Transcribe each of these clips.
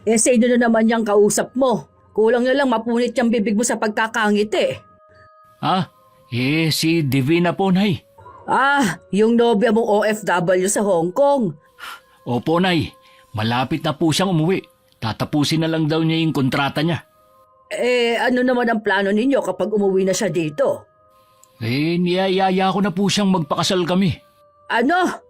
Sino na naman yung kausap mo? Kulang na lang mapunit yung bibig mo sa pagkakangiti. Si Divina po, Nay. Yung nobya mong OFW sa Hong Kong. Opo, Nay. Malapit na po siyang umuwi. Tatapusin na lang daw niya yung kontrata niya. Ano naman ang plano ninyo kapag umuwi na siya dito? Niyayaya ko na po siyang magpakasal kami. Ano?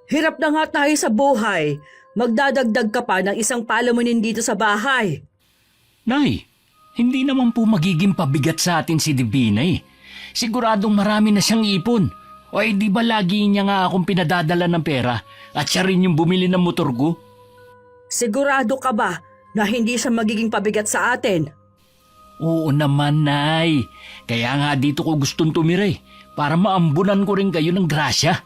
Hirap na nga tayo sa buhay. Magdadagdag ka pa ng isang palamunin dito sa bahay. Nay, hindi naman po magiging pabigat sa atin si Divina eh. Siguradong marami na siyang ipon. O di ba lagi niya nga akong pinadadala ng pera at siya rin yung bumili ng motor ko? Sigurado ka ba na hindi siya magiging pabigat sa atin? Oo naman, Nay. Kaya nga dito ko gustong tumira para maambunan ko rin kayo ng grasya.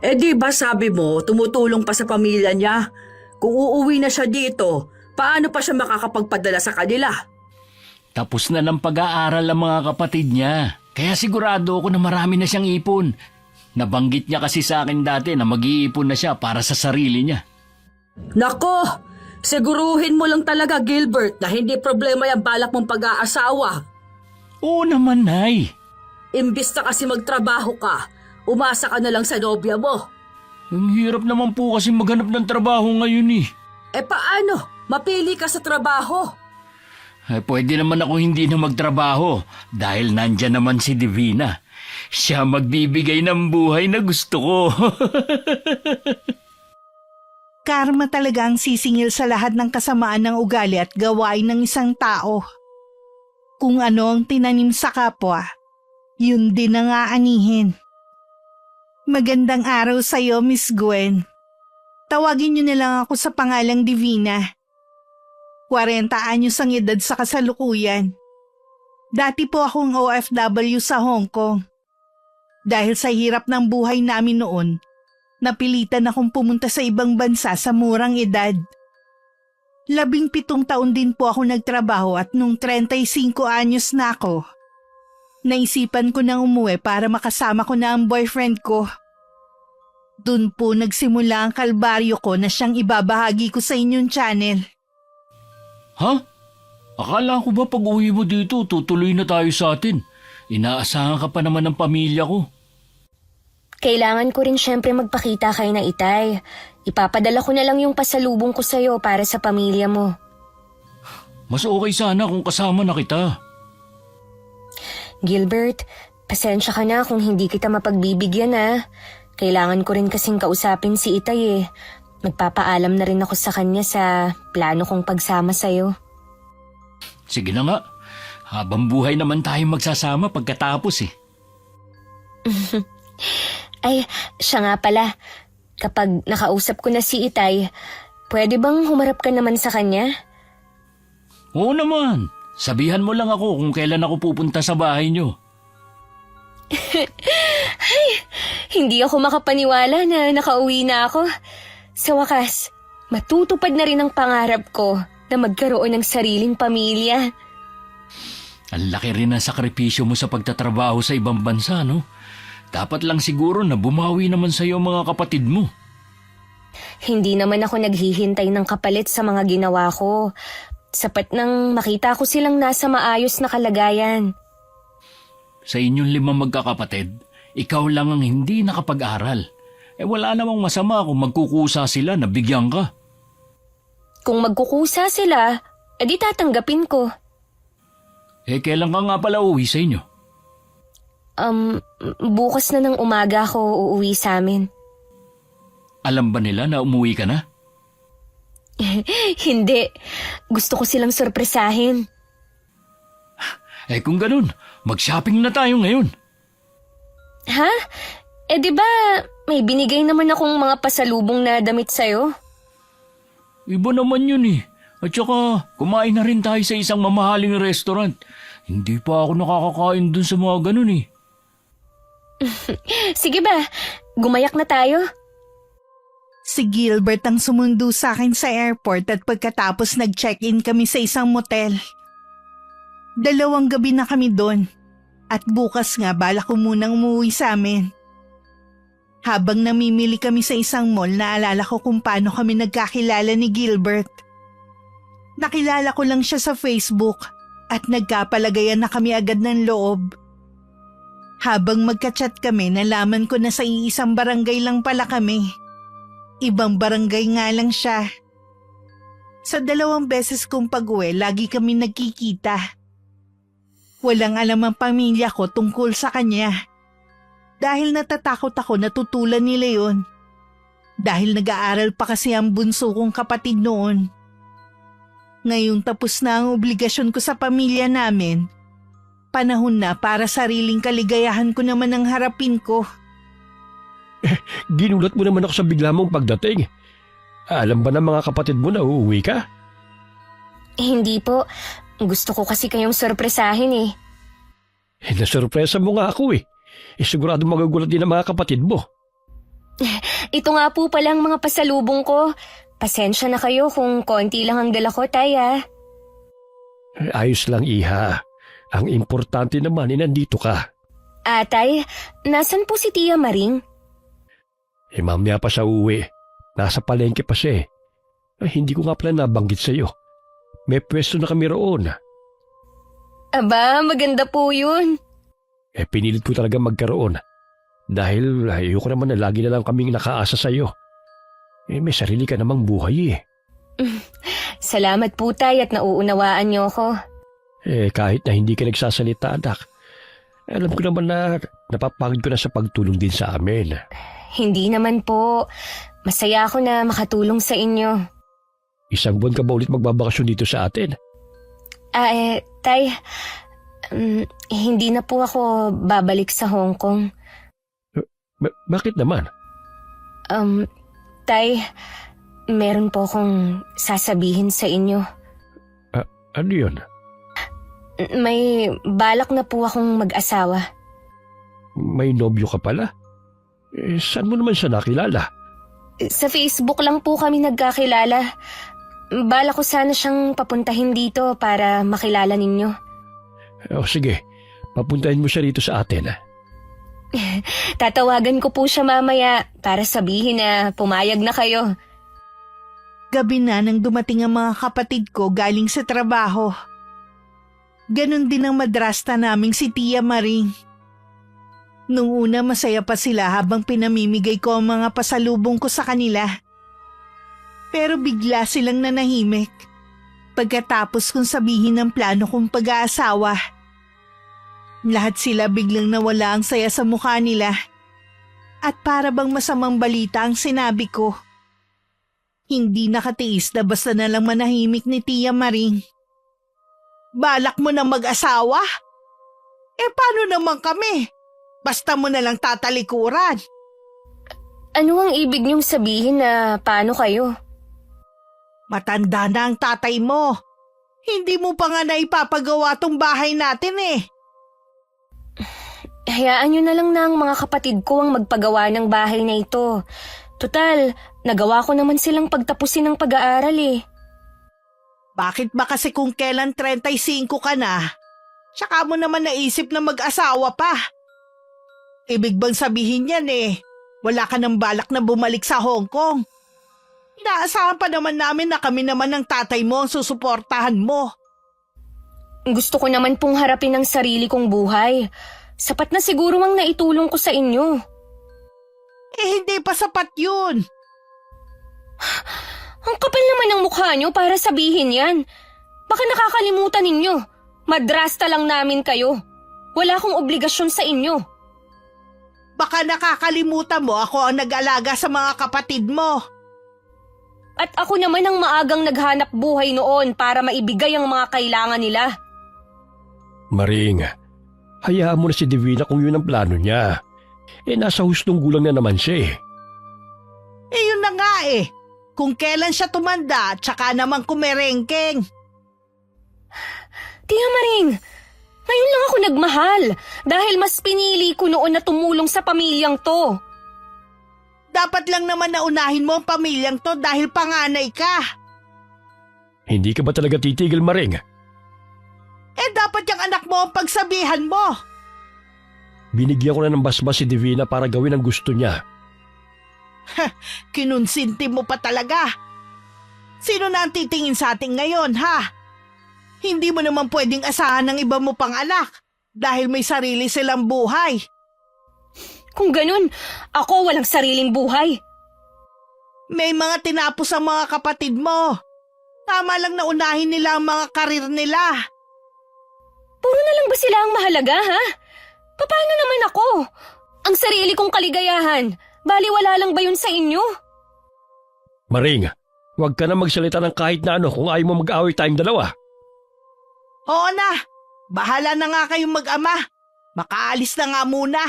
Di ba sabi mo tumutulong pa sa pamilya niya? Kung uuwi na siya dito, paano pa siya makakapagpadala sa kanila? Tapos na ng pag-aaral ang mga kapatid niya. Kaya sigurado ako na marami na siyang ipon. Nabanggit niya kasi sa akin dati na mag-iipon na siya para sa sarili niya. Nako! Siguruhin mo lang talaga, Gilbert, na hindi problema yung balak mong pag-aasawa. Oo naman, Nay. Imbis na kasi magtrabaho ka, umasa ka na lang sa nobya mo. Ang hirap naman po kasi maghanap ng trabaho ngayon eh. Paano? Mapili ka sa trabaho. Pwede naman ako hindi na magtrabaho dahil nandyan naman si Divina. Siya magbibigay ng buhay na gusto ko. Karma talaga ang sisingil sa lahat ng kasamaan ng ugali at gawain ng isang tao. Kung ano ang tinanim sa kapwa, yun din ang aanihin. Magandang araw sa iyo, Miss Gwen. Tawagin niyo na lang ako sa pangalang Divina. 40 anyos ang edad sa kasalukuyan. Dati po akong OFW sa Hong Kong. Dahil sa hirap ng buhay namin noon, napilitan akong pumunta sa ibang bansa sa murang edad. 17 taon din po ako nagtrabaho at nung 35 anyos na ako, naisipan ko nang umuwi para makasama ko na ang boyfriend ko. Doon po nagsimula ang kalbaryo ko na siyang ibabahagi ko sa inyong channel. Ha? Akala ko ba pag uwi mo dito, tutuloy na tayo sa atin? Inaasahan ka pa naman ng pamilya ko. Kailangan ko rin syempre magpakita kay na Itay. Ipapadala ko na lang yung pasalubong ko sa'yo para sa pamilya mo. Mas okay sana kung kasama na kita. Gilbert, pasensya ka na kung hindi kita mapagbibigyan Kailangan ko rin kasing kausapin si Itay Magpapaalam na rin ako sa kanya sa plano kong pagsama sa'yo. Sige na nga. Habang buhay naman tayo magsasama pagkatapos Ay, siya nga pala. Kapag nakausap ko na si Itay, pwede bang humarap ka naman sa kanya? Oo naman. Sabihan mo lang ako kung kailan ako pupunta sa bahay niyo. Ay, hindi ako makapaniwala na nakauwi na ako. Sa wakas, matutupad na rin ang pangarap ko na magkaroon ng sariling pamilya. Ang laki rin ang sakripisyo mo sa pagtatrabaho sa ibang bansa, no? Dapat lang siguro na bumawi naman sa iyo mga kapatid mo. Hindi naman ako naghihintay ng kapalit sa mga ginawa ko. Sapat nang makita ko silang nasa maayos na kalagayan. Sa inyong 5 magkakapatid, ikaw lang ang hindi nakapag-aral. Wala namang masama kung magkukusa sila na bigyan ka. Kung magkukusa sila, edi tatanggapin ko. Kailan ka nga pala uwi sa inyo? Bukas na ng umaga ako uuwi sa amin. Alam ba nila na umuwi ka na? Hindi. Gusto ko silang sorpresahin. Kung ganun, mag-shopping na tayo ngayon. Ha? Di ba may binigay naman akong mga pasalubong na damit sa'yo? Iba naman yun At saka, kumain na rin tayo sa isang mamahaling restaurant. Hindi pa ako nakakakain dun sa mga ganun Sige ba, gumayak na tayo? Si Gilbert ang sumundo sa akin sa airport at pagkatapos nag-check-in kami sa isang motel. 2 gabi na kami doon at bukas nga balak ko munang umuwi sa amin. Habang namimili kami sa isang mall, naalala ko kung paano kami nagkakilala ni Gilbert. Nakilala ko lang siya sa Facebook at nagkapalagayan na kami agad ng loob. Habang magka-chat kami, nalaman ko na sa iisang barangay lang pala kami. Ibang barangay nga lang siya. Sa 2 beses kong pag-uwi, lagi kami nagkikita. Walang alam ang pamilya ko tungkol sa kanya. Dahil natatakot ako na tutulan ni Leon. Dahil nag-aaral pa kasi ang bunso kong kapatid noon. Ngayong tapos na ang obligasyon ko sa pamilya namin, panahon na para sariling kaligayahan ko naman ang harapin ko. Ginulat mo naman ako sa bigla mong pagdating. Alam ba ng mga kapatid mo na uuwi ka? Hindi po. Gusto ko kasi kayong sorpresahin eh. Nasurpresa mo nga ako eh. Sigurado magugulat din ang mga kapatid mo. Ito nga po palang mga pasalubong ko. Pasensya na kayo kung konti lang ang dala ko, Tay ah. Ayos lang, Iha. Ang importante naman ay nandito ka. Tay, nasan po si Tia Maring? Mamaya pa sa uwi. Nasa palengke pa siya eh. Hindi ko nga pala nabanggit sa'yo. May pwesto na kami roon. Aba, maganda po yun. Pinilit ko talaga magkaroon. Dahil ayoko naman na lagi na lang kaming nakaasa sa'yo. May sarili ka namang buhay eh. Salamat po, Tay, at nauunawaan niyo ako. Kahit na hindi ka nagsasalita, anak. Alam ko naman na napapagod ko na sa pagtulong din sa amin. Hindi naman po. Masaya ako na makatulong sa inyo. 1 buwan ka ba ulit magbabakasyon dito sa atin? Tay, hindi na po ako babalik sa Hong Kong. Bakit naman? Tay, meron po akong sasabihin sa inyo. Ano yun? May balak na po akong mag-asawa. May nobyo ka pala? Saan mo naman siya nakilala? Sa Facebook lang po kami nagkakilala. Balak ko sana siyang papuntahin dito para makilala ninyo. Sige, papuntahin mo siya rito sa atin. Tatawagan ko po siya mamaya para sabihin na pumayag na kayo. Gabi na nang dumating ang mga kapatid ko galing sa trabaho. Ganon din ang madrasta naming si Tia Maring. Nung una masaya pa sila habang pinamimigay ko ang mga pasalubong ko sa kanila. Pero bigla silang nanahimik pagkatapos kong sabihin ang plano kong pag-aasawa. Lahat sila biglang nawala ang saya sa mukha nila. At para bang masamang balita ang sinabi ko. Hindi nakatiis na basta na lang manahimik ni Tia Maring. Balak mo na mag-asawa? Paano naman kami? Basta mo na lang tatalikuran. Ano ang ibig niyong sabihin na paano kayo? Matanda na ang tatay mo. Hindi mo pa nga naipapagawa tong bahay natin eh. Hayaan niyo na lang na ang mga kapatid ko ang magpagawa ng bahay na ito. Tutal, nagawa ko naman silang pagtapusin ng pag-aaral eh. Bakit ba kasi kung kailan 35 ka na, tsaka mo naman naisip na mag-asawa pa? Ibig bang sabihin yan wala ka ng balak na bumalik sa Hong Kong? Inaasahan pa naman namin na kami naman ng tatay mo ang susuportahan mo. Gusto ko naman pong harapin ang sarili kong buhay. Sapat na siguro ang naitulong ko sa inyo. Hindi pa sapat yun. Ang kapal naman ng mukha nyo para sabihin yan. Baka nakakalimutan ninyo. Madrasta lang namin kayo. Wala akong obligasyon sa inyo. Baka nakakalimutan mo ako ang nag-alaga sa mga kapatid mo. At ako naman ang maagang naghanap buhay noon para maibigay ang mga kailangan nila. Maring, hayaan mo na si Divina kung yun ang plano niya. Nasa hustong gulang na naman siya eh. Yun na nga Kung kailan siya tumanda, tsaka naman kumerengkeng. Tia Maring, ngayon lang ako nagmahal dahil mas pinili ko noon na tumulong sa pamilyang to. Dapat lang naman naunahin mo ang pamilyang to dahil panganay ka. Hindi ka ba talaga titigil, Maring? Dapat yung anak mo ang pagsabihan mo. Binigyan ko na ng basbas si Divina para gawin ang gusto niya. Kinunsinti mo pa talaga. Sino na ang titingin sa atin ngayon, ha? Hindi mo naman pwedeng asahan ng iba mo pang anak dahil may sarili silang buhay. Kung ganun, ako walang sariling buhay. May mga tinapos ang mga kapatid mo. Tama lang na unahin nila ang mga karir nila. Puro na lang ba sila ang mahalaga, ha? Paano naman ako? Ang sarili kong kaligayahan, baliwala lang ba yun sa inyo? Maring, huwag ka na magsalita ng kahit na ano kung ayaw mo mag-away tayong dalawa. Oo na, bahala na nga kayong mag-ama. Makaalis na nga muna.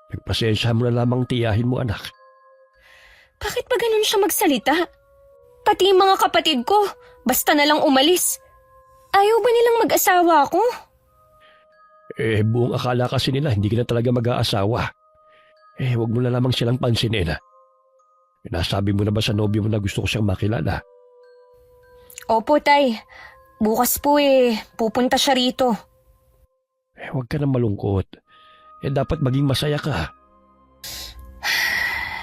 Nagpasensya mo na lamang tiyahin mo, anak. Bakit ba ganun siya magsalita? Pati yung mga kapatid ko, basta na lang umalis. Ayaw ba nilang mag-asawa ako? Buong akala kasi nila hindi ka na talaga mag-aasawa. Huwag mo na lamang silang pansinin. Nasabi mo na ba sa nobyo mo na gusto ko siyang makilala? Opo, tay. Bukas po pupunta siya rito. Huwag ka na malungkot. Dapat maging masaya ka.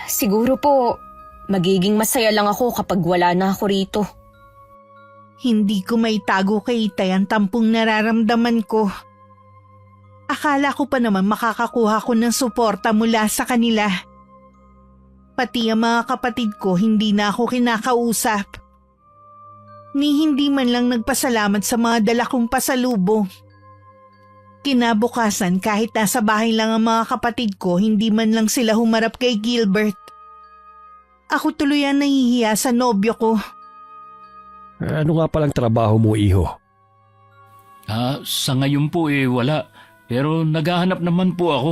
Siguro po, magiging masaya lang ako kapag wala na ako rito. Hindi ko maitago kay Itay ang tampong nararamdaman ko. Akala ko pa naman makakakuha ko ng suporta mula sa kanila. Pati ang mga kapatid ko hindi na ako kinakausap. Ni hindi man lang nagpasalamat sa mga dala kong pasalubong. Kinabukasan kahit nasa bahay lang ang mga kapatid ko, hindi man lang sila humarap kay Gilbert. Ako tuloy ang nahihiya sa nobyo ko. Ano nga palang trabaho mo, iho? Sa ngayon po wala. Pero naghahanap naman po ako.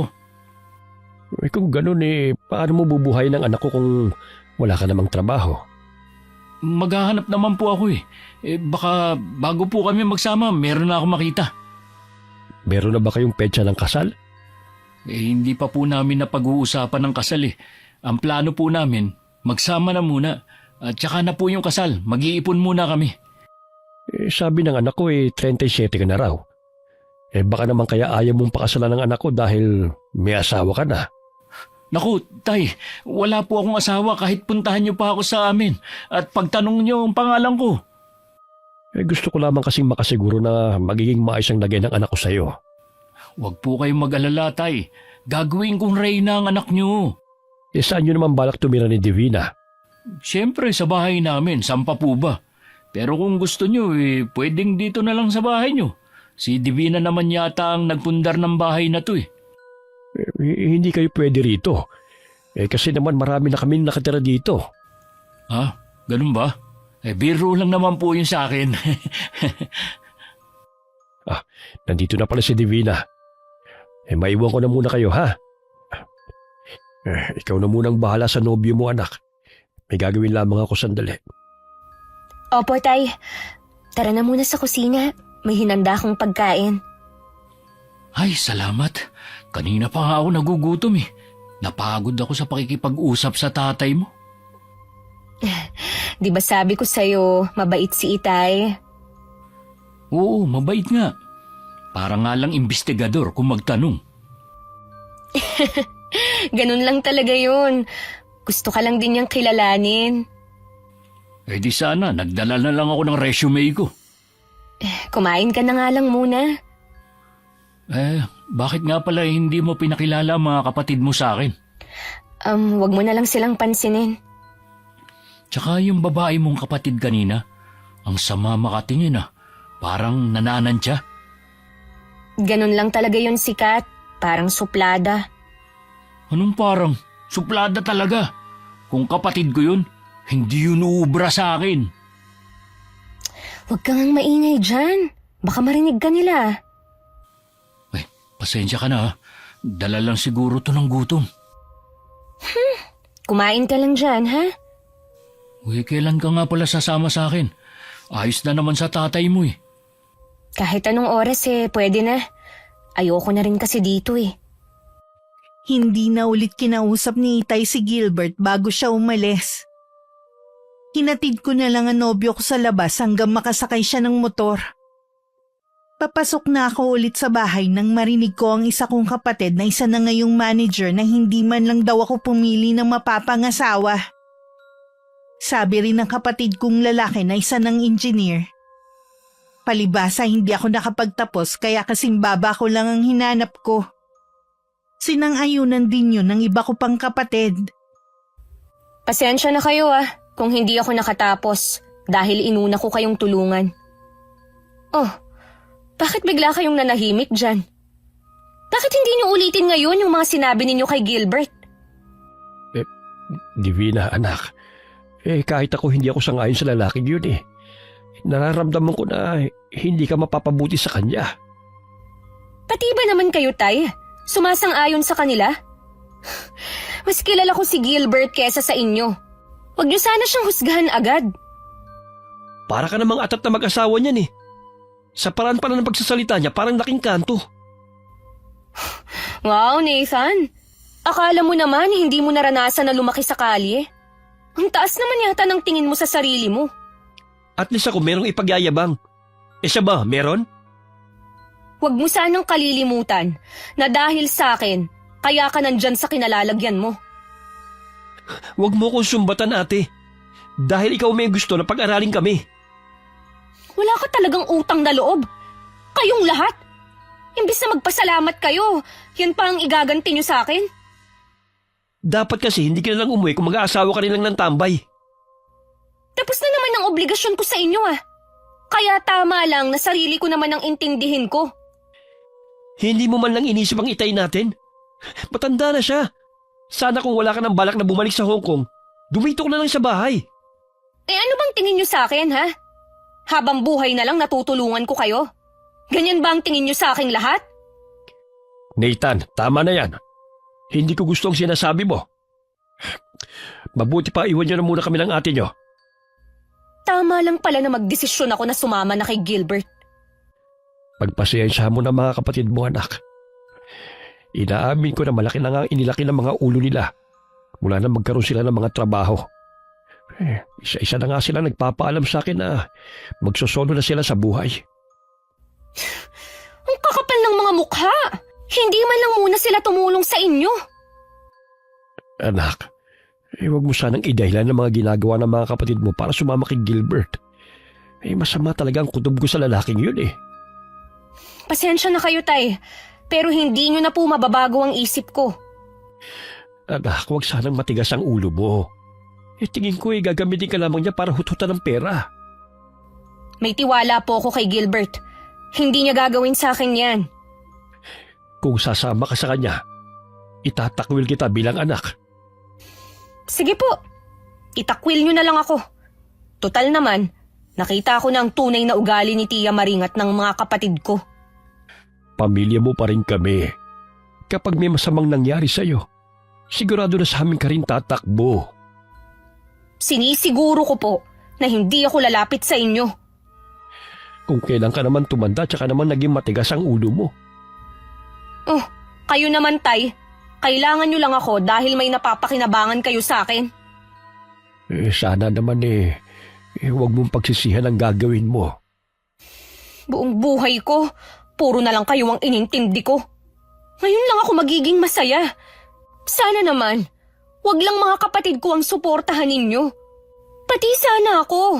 Kung ganun paano mo bubuhay ng anak ko kung wala ka namang trabaho? Maghahanap naman po ako baka bago po kami magsama, meron na ako makita. Meron na ba kayong petsa ng kasal? Hindi pa po namin napag-uusapan ng kasal Ang plano po namin, magsama na muna. At saka na po yung kasal, mag-iipon muna kami. Sabi ng anak ko 37 ka na raw. Baka naman kaya ayaw mong pakasalan ng anak ko dahil may asawa ka na. Naku, tay, wala po akong asawa kahit puntahan niyo pa ako sa amin at pagtanong niyo ang pangalan ko. Gusto ko lamang kasing makasiguro na magiging maayos ang lagay ng anak ko sa'yo. Huwag po kayong mag-alala, tay. Gagawin kong reyna ang anak niyo. Saan niyo naman balak tumira ni Divina? Siyempre sa bahay namin, sampa po ba? Pero kung gusto niyo, pwedeng dito na lang sa bahay niyo. Si Divina naman yata ang nagpundar ng bahay na to Hindi kayo pwede rito. Kasi naman marami na kaming nakatira dito. Ganun ba? Biro lang naman po yun sa akin. Nandito na pala si Divina. Maiwan ko na muna kayo, ha? Ikaw na munang bahala sa nobyo mo, anak. May gagawin lamang ako sandali. Opo, tay. Tara na muna sa kusina. May hinanda akong pagkain. Ay, salamat. Kanina pa nga ako nagugutom Napagod ako sa pakikipag-usap sa tatay mo. Di ba sabi ko sa'yo, mabait si Itay? Oo, mabait nga. Para nga lang investigador kung magtanong. Ganun lang talaga yun. Gusto ka lang din niyang kilalanin. Di sana, nagdala na lang ako ng resume ko. Kumain ka na nga lang muna. Bakit nga pala hindi mo pinakilala ang mga kapatid mo sa akin? Wag mo na lang silang pansinin. Tsaka yung babae mong kapatid kanina, ang sama makatingin parang nananantya. Ganun lang talaga yun si Kat. Parang suplada. Anong parang? Suplada talaga. Kung kapatid ko yun, hindi yun uubra sa akin. Huwag kang maingay dyan. Baka marinig ka nila. Pasensya ka na Dala lang siguro to ng gutom. Kumain ka lang dyan, ha? Kailan ka nga pala sasama sa akin? Ayos na naman sa tatay mo Kahit anong oras pwede na. Ayoko na rin kasi dito Hindi na ulit kinausap ni Itay si Gilbert bago siya umalis. Hinatid ko na lang ang nobyo ko sa labas hanggang makasakay siya ng motor. Papasok na ako ulit sa bahay nang marinig ko ang isa kong kapatid na isa na ngayong manager na hindi man lang daw ako pumili ng mapapangasawa. Sabi rin ng kapatid kong lalaki na isa ng engineer. Palibasa hindi ako nakapagtapos kaya kasimbaba ko lang ang hinanap ko. Sinang-ayunan din yun ng iba ko pang kapatid. Pasensya na kayo kung hindi ako nakatapos dahil inuna ko kayong tulungan. Oh, bakit bigla kayong nanahimik dyan? Bakit hindi niyo ulitin ngayon yung mga sinabi ninyo kay Gilbert? Divina, anak. Kahit hindi ako sangayon sa lalaking yun Nararamdaman ko na hindi ka mapapabuti sa kanya. Pati ba naman kayo, Tay? Sumasang-ayon sa kanila? Mas kilala ko si Gilbert kesa sa inyo. Huwag niyo sana siyang husgahan agad. Para ka namang atat na mag-asawa niyan Sa paraan pala ng pagsasalita niya, parang laking kanto. Wow, Nathan. Akala mo naman hindi mo naranasan na lumaki sa kalye. Ang taas naman yata ng tingin mo sa sarili mo. At least ako merong ipagyayabang. Siya ba, meron? Huwag mo sanang kalilimutan na dahil sa akin, kaya ka nandyan sa kinalalagyan mo. Huwag mo kong sumbatan, ate. Dahil ikaw may gusto na pag-aralin kami. Wala ka talagang utang na loob. Kayong lahat. Imbis na magpasalamat kayo, yan pa ang igaganti nyo sa akin. Dapat kasi hindi ka na lang umuwi kung mag-aasawa ka rin lang ng tambay. Tapos na naman ang obligasyon ko sa inyo Kaya tama lang na sarili ko naman ang intindihin ko. Hindi mo man lang inisip ang itay natin? Matanda na siya. Sana kung wala ka ng balak na bumalik sa Hong Kong, dumito ka na lang sa bahay. Ano bang tingin nyo sa akin, Habang buhay na lang natutulungan ko kayo? Ganyan ba ang tingin nyo sa aking lahat? Nathan, tama na yan. Hindi ko gusto ang sinasabi mo. Mabuti pa iwan niyo na muna kami ng ate niyo. Tama lang pala na magdesisyon ako na sumama na kay Gilbert. Pagpasensya mo na mga kapatid mo, anak. Inaamin ko na malaki na nga ang inilaki ng mga ulo nila mula na magkaroon sila ng mga trabaho. Isa-isa na nga sila nagpapaalam sa akin na magsosolo na sila sa buhay. Ang kakapal ng mga mukha! Hindi man lang muna sila tumulong sa inyo. Anak, huwag mo sanang idahilan ng mga ginagawa ng mga kapatid mo para sumama kay Gilbert. Masama talaga ang kutob ko sa lalaking yun Pasensya na kayo, Tay. Pero hindi nyo na po mababago ang isip ko. Anak, huwag sanang matigas ang ulo mo. Tingin ko gagamitin ka lamang niya para hututan ng pera. May tiwala po ako kay Gilbert. Hindi niya gagawin sa akin yan. Kung sasama ka sa kanya, itatakwil kita bilang anak. Sige po, itakwil nyo na lang ako. Total naman, nakita ko na ang tunay na ugali ni Tia Maring at ng mga kapatid ko. Pamilya mo pa rin kami. Kapag may masamang nangyari sa'yo, sigurado na sa amin ka rin tatakbo. Sinisiguro ko po na hindi ako lalapit sa inyo. Kung kailan ka naman tumanda tsaka naman naging matigas ang ulo mo. Oh, kayo naman, Tay. Kailangan nyo lang ako dahil may napapakinabangan kayo sa akin. Sana naman huwag mong pagsisihan ang gagawin mo. Buong buhay ko, puro na lang kayo ang inintindi ko. Ngayon lang ako magiging masaya. Sana naman, wag lang mga kapatid ko ang suportahan ninyo. Pati sana ako.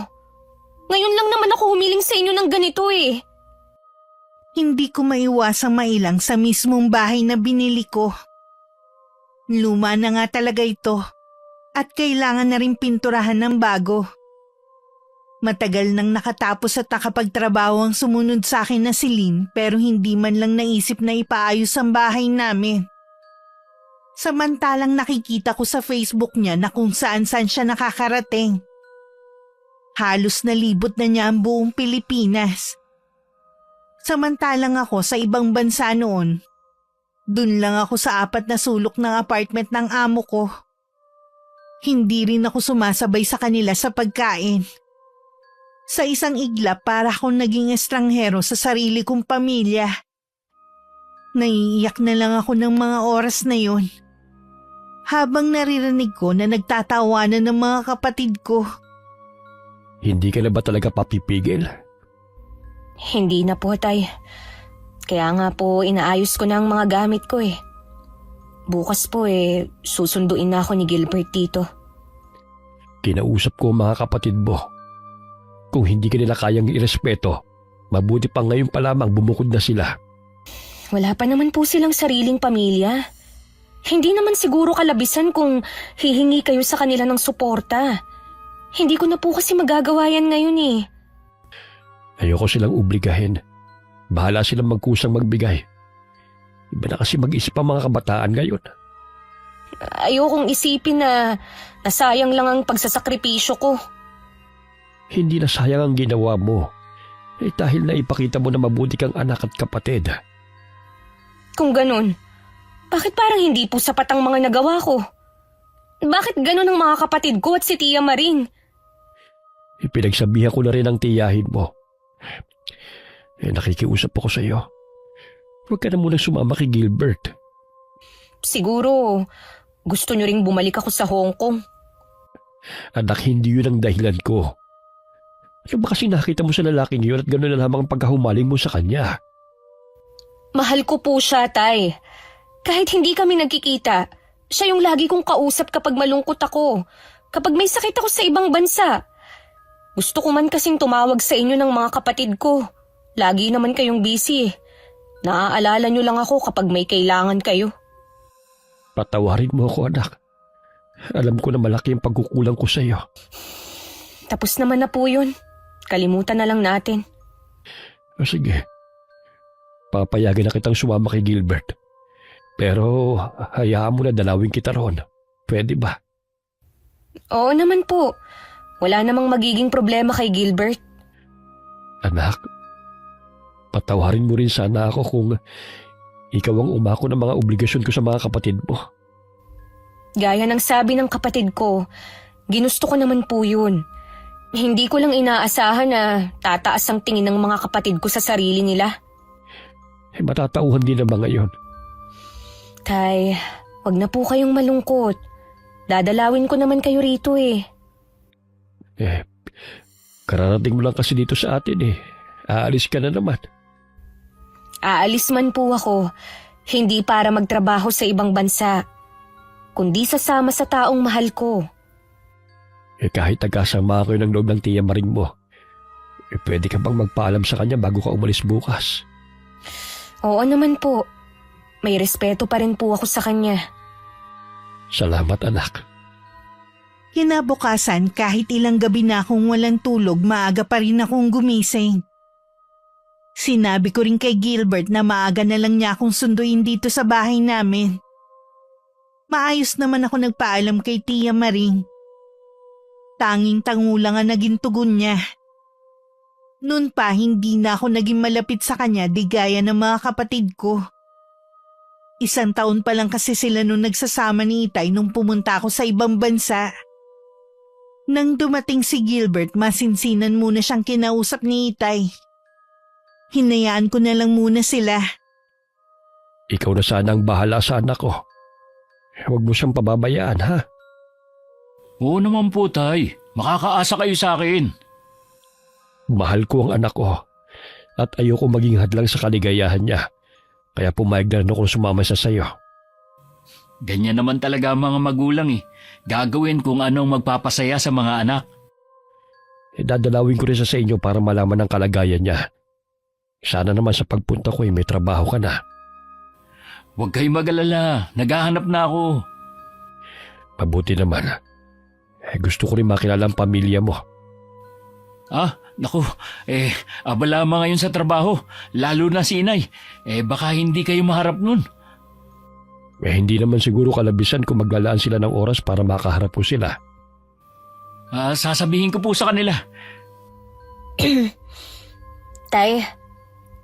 Ngayon lang naman ako humiling sa inyo ng ganito Hindi ko maiwasang mailang sa mismong bahay na binili ko. Luma na nga talaga ito at kailangan na rin pinturahan ng bago. Matagal nang nakatapos at nakapagtrabaho ang sumunod sa akin na si Lynn pero hindi man lang naisip na ipaayos ang bahay namin. Samantalang nakikita ko sa Facebook niya na kung saan-saan siya nakakarating. Halos nalibot na niya ang buong Pilipinas. Samantalang ako sa ibang bansa noon, dun lang ako sa 4 na sulok ng apartment ng amo ko. Hindi rin ako sumasabay sa kanila sa pagkain. Sa isang iglap para akong naging estranghero sa sarili kong pamilya. Naiiyak na lang ako ng mga oras na yon. Habang naririnig ko na nagtatawanan ng mga kapatid ko. Hindi ka na ba talaga papipigil? Hindi na po, Tay. Kaya nga po inaayos ko na ang mga gamit ko Bukas po susunduin na ako ni Gilbert dito. Kinausap ko ang mga kapatid mo. Kung hindi ka nila kayang irespeto, mabuti pa ngayon pa lamang bumukod na sila. Wala pa naman po silang sariling pamilya. Hindi naman siguro kalabisan kung hihingi kayo sa kanila ng suporta. Hindi ko na po kasi magagawa yan ngayon eh. Ayoko silang obligahin. Bahala silang magkusang magbigay. Iba na kasi mag-isip ang mga kabataan ngayon. Ayokong isipin na nasayang lang ang pagsasakripisyo ko. Hindi na sayang ang ginawa mo. Dahil naipakita mo na mabuti kang anak at kapatid. Kung ganun, bakit parang hindi po sapat ang mga nagawa ko? Bakit ganun ang mga kapatid ko at si Tia Maring? Ipinagsabihan ko na rin ang tiyahin mo. Nakikiusap ako sa iyo. Huwag ka na munang sumama kay Gilbert. Siguro, gusto nyo ring bumalik ako sa Hong Kong. Anak, hindi yun ang dahilan ko. Ano ba kasi nakita mo sa lalaking yun at gano'n na lamang ang pagkahumaling mo sa kanya? Mahal ko po siya, Tay. Kahit hindi kami nagkikita, siya yung lagi kong kausap kapag malungkot ako, kapag may sakit ako sa ibang bansa. Gusto ko man kasing tumawag sa inyo ng mga kapatid ko. Lagi naman kayong busy. Naaalala nyo lang ako kapag may kailangan kayo. Patawarin mo ako, anak. Alam ko na malaki ang pagkukulang ko sa iyo. Tapos naman na po yun. Kalimutan na lang natin. Sige. Papayagan na kitang sumama kay Gilbert. Pero hayaan mo na dalawin kita ron. Pwede ba? Oo naman po. Wala namang magiging problema kay Gilbert. Anak, patawarin mo rin sana ako kung ikaw ang umako ng mga obligasyon ko sa mga kapatid mo. Gaya ng sabi ng kapatid ko, ginusto ko naman po yun. Hindi ko lang inaasahan na tataas ang tingin ng mga kapatid ko sa sarili nila. Matatauhan din naman ngayon. Tay, wag na po kayong malungkot. Dadalawin ko naman kayo rito eh. Kararating mo lang kasi dito sa atin eh. Aalis ka na naman. Aalis man po ako, hindi para magtrabaho sa ibang bansa, kundi sasama sa taong mahal ko. Kahit tagasama ako ng loob ng Tia Maring mo, pwede ka bang magpaalam sa kanya bago ka umalis bukas? Oo naman po. May respeto pa rin po ako sa kanya. Salamat, anak. Kinabukasan kahit ilang gabi na akong walang tulog, maaga pa rin akong gumising. Sinabi ko rin kay Gilbert na maaga na lang niya akong sunduin dito sa bahay namin. Maayos naman ako nagpaalam kay Tia Maring. Tanging-tango lang ang naging tugon niya. Noon pa hindi na ako naging malapit sa kanya di gaya ng mga kapatid ko. 1 taon pa lang kasi sila nung nagsasama ni Itay nung pumunta ako sa ibang bansa. Nang dumating si Gilbert, masinsinan muna siyang kinausap ni Itay. Hinayaan ko na lang muna sila. Ikaw na sana ang bahala sa anak ko. Huwag mo siyang pababayaan, ha? Oo naman po, Tay. Makakaasa kayo sa akin. Mahal ko ang anak ko at ayoko maging hadlang sa kaligayahan niya. Kaya pumayag na rin ako sumama sa sayo. Ganyan naman talaga ang mga magulang eh. Gagawin kung anong magpapasaya sa mga anak. Dadalawin ko rin sa inyo para malaman ang kalagayan niya. Sana naman sa pagpunta ko may trabaho ka na. Huwag kayong mag-alala. Naghahanap na ako. Mabuti naman. Gusto ko rin makilala ang pamilya mo. Naku, abala ma ngayon sa trabaho. Lalo na si Inay. Baka hindi kayo maharap nun. Hindi naman siguro kalabisan kung maglalaan sila ng oras para makaharap ko sila. Sasabihin ko po sa kanila. Tay,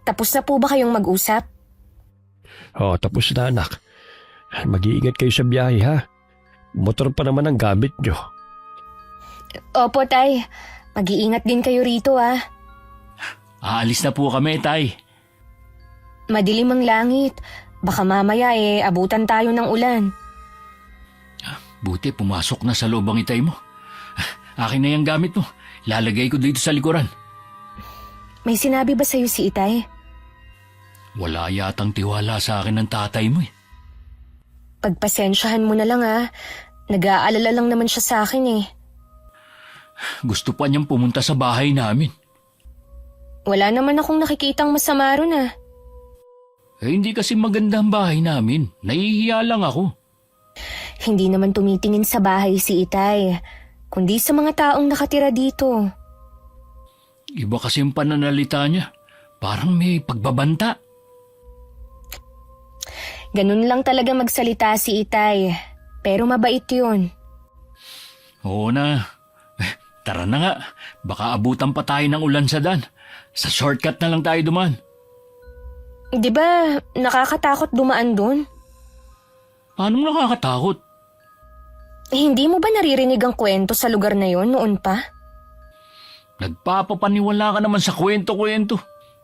tapos na po ba kayong mag-usap? Tapos na, anak. Mag-iingat kayo sa biyahe, ha? Motor pa naman ang gamit nyo. Opo, Tay. Mag-iingat din kayo rito, ah. Aalis na po kami, Tay. Madilim ang langit. Baka mamaya abutan tayo ng ulan. Buti pumasok na sa loob ang Itay mo. Akin na yung gamit mo. Lalagay ko dito sa likuran. May sinabi ba sa'yo si Itay? Wala yatang tiwala sa akin ng tatay mo eh. Pagpasensyahan mo na lang, ah. Nag-aalala lang naman siya sa akin eh. Gusto pa niyang pumunta sa bahay namin. Wala naman akong nakikitang masama ron ah. Hindi kasi maganda ang bahay namin. Nahihiya lang ako. Hindi naman tumitingin sa bahay si Itay, kundi sa mga taong nakatira dito. Iba kasi ang pananalita niya. Parang may pagbabanta. Ganun lang talaga magsalita si Itay, pero mabait yun. Oo na. Tara na nga. Baka abutan pa tayo ng ulan sa daan. Sa shortcut na lang tayo duman. Di ba nakakatakot dumaan dun? Paano nakakatakot? Hindi mo ba naririnig ang kwento sa lugar na yon noon pa? Nagpapapaniwala ka naman sa kwento-kwento.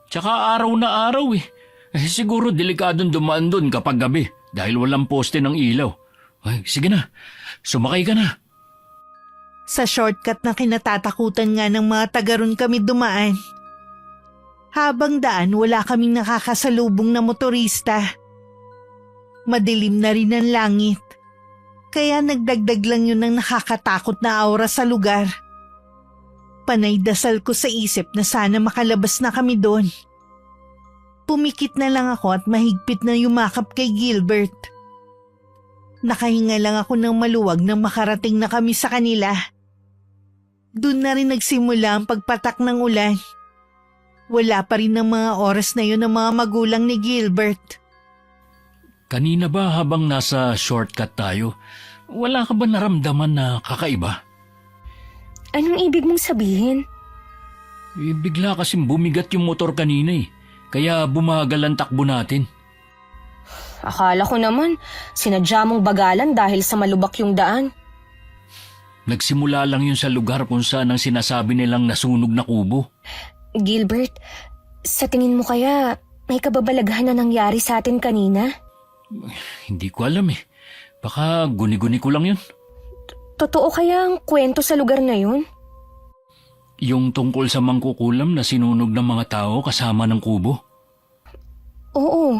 Tsaka araw na araw eh. Siguro delikadong dumaan doon kapag gabi dahil walang poste ng ilaw. Ay, sige na. Sumakay ka na. Sa shortcut na kinatatakutan nga ng mga taga ron kami dumaan. Habang daan, wala kaming nakakasalubong na motorista. Madilim na rin ang langit. Kaya nagdagdag lang yun ng nakakatakot na aura sa lugar. Panay dasal ko sa isip na sana makalabas na kami doon. Pumikit na lang ako at mahigpit na yumakap kay Gilbert. Nakahinga lang ako ng maluwag nang makarating na kami sa kanila. Doon na rin nagsimula ang pagpatak ng ulan. Wala pa rin ng mga oras na yun ang mga magulang ni Gilbert. Kanina ba habang nasa shortcut tayo, wala ka ba naramdaman na kakaiba? Anong ibig mong sabihin? Bigla kasing bumigat yung motor kanina eh. Kaya bumagal ang takbo natin. Akala ko naman, sinadya mong bagalan dahil sa malubak yung daan. Nagsimula lang yun sa lugar kung saan ang sinasabi nilang nasunog na kubo. Gilbert, sa tingin mo kaya may kababalaghan na nangyari sa atin kanina? Hindi ko alam eh. Baka guni-guni ko lang yun. Totoo kaya ang kwento sa lugar na yun? Yung tungkol sa mangkukulam na sinunog ng mga tao kasama ng kubo? Oo,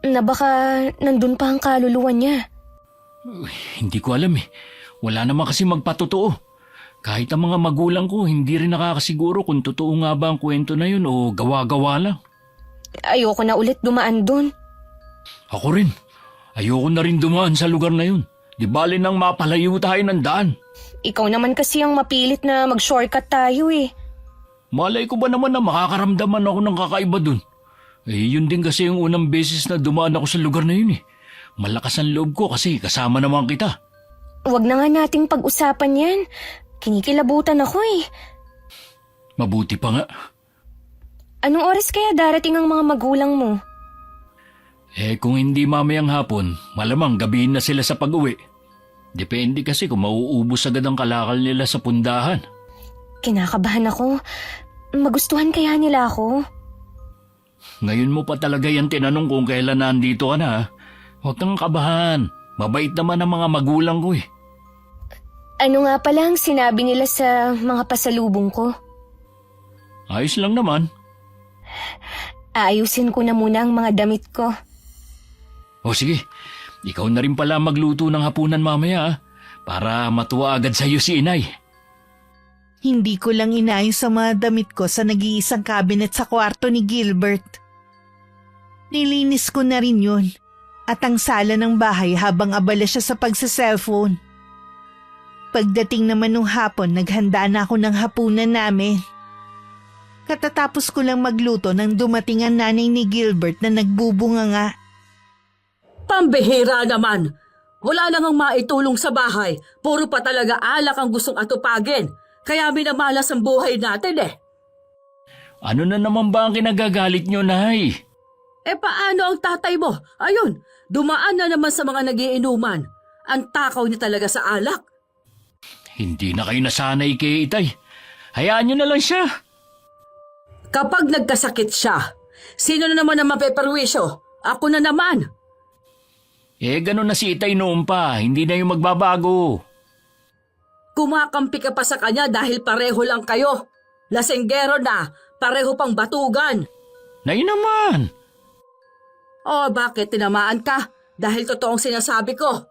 na baka nandun pa ang kaluluwa niya. Hindi ko alam eh. Wala naman kasi magpatotoo. Kahit ang mga magulang ko, hindi rin nakakasiguro kung totoo nga ba ang kwento na yun o gawa-gawa lang. Ayoko na ulit dumaan dun. Ako rin. Ayoko na rin dumaan sa lugar na yun. Di bali nang mapalayo tayo ng daan. Ikaw naman kasi ang mapilit na mag-shortcut tayo eh. Malay ko ba naman na makakaramdaman ako ng kakaiba dun? Yun din kasi yung unang beses na dumaan ako sa lugar na yun eh. Malakas ang loob ko kasi kasama naman kita. Huwag na nga nating pag-usapan yan. Kinikilabutan ako eh. Mabuti pa nga. Anong oras kaya darating ang mga magulang mo? Kung hindi mamayang hapon, malamang gabihin na sila sa pag-uwi. Depende kasi kung mauubos agad ang kalakal nila sa pundahan. Kinakabahan ako. Magustuhan kaya nila ako? Ngayon mo pa talaga yan tinanong kung kailan nandito ka na. Huwag kang kabahan. Mabait naman ang mga magulang ko eh. Ano nga pala ang sinabi nila sa mga pasalubong ko? Ayos lang naman. Aayusin ko na muna ang mga damit ko. O sige, ikaw na rin pala magluto ng hapunan mamaya para matuwa agad sa'yo si inay. Hindi ko lang inayos sa mga damit ko sa nag-iisang cabinet sa kwarto ni Gilbert. Nilinis ko na rin yun at ang sala ng bahay habang abala siya sa pagsa-cellphone. Pagdating naman nung hapon, naghanda na ako ng hapunan namin. Katatapos ko lang magluto nang dumating ang nanay ni Gilbert na nagbubunga nga. Pambihira naman! Wala nang ang maitulong sa bahay. Puro pa talaga alak ang gustong atupagin. Kaya minamalas ang buhay natin eh. Ano na naman ba ang kinagagalit nyo, Nay? Paano ang tatay mo? Ayun, dumaan na naman sa mga nagiinuman. Ang takaw niya talaga sa alak. Hindi na kayo nasanay kay Itay. Hayaan nyo na lang siya. Kapag nagkasakit siya, sino na naman ang mapeperwisyo? Ako na naman. Ganun na si Itay noon pa. Hindi na yung magbabago. Kumakampi ka pa sa kanya dahil pareho lang kayo. Lasenggero na, pareho pang batugan. Nay naman. Bakit tinamaan ka? Dahil totoong sinasabi ko.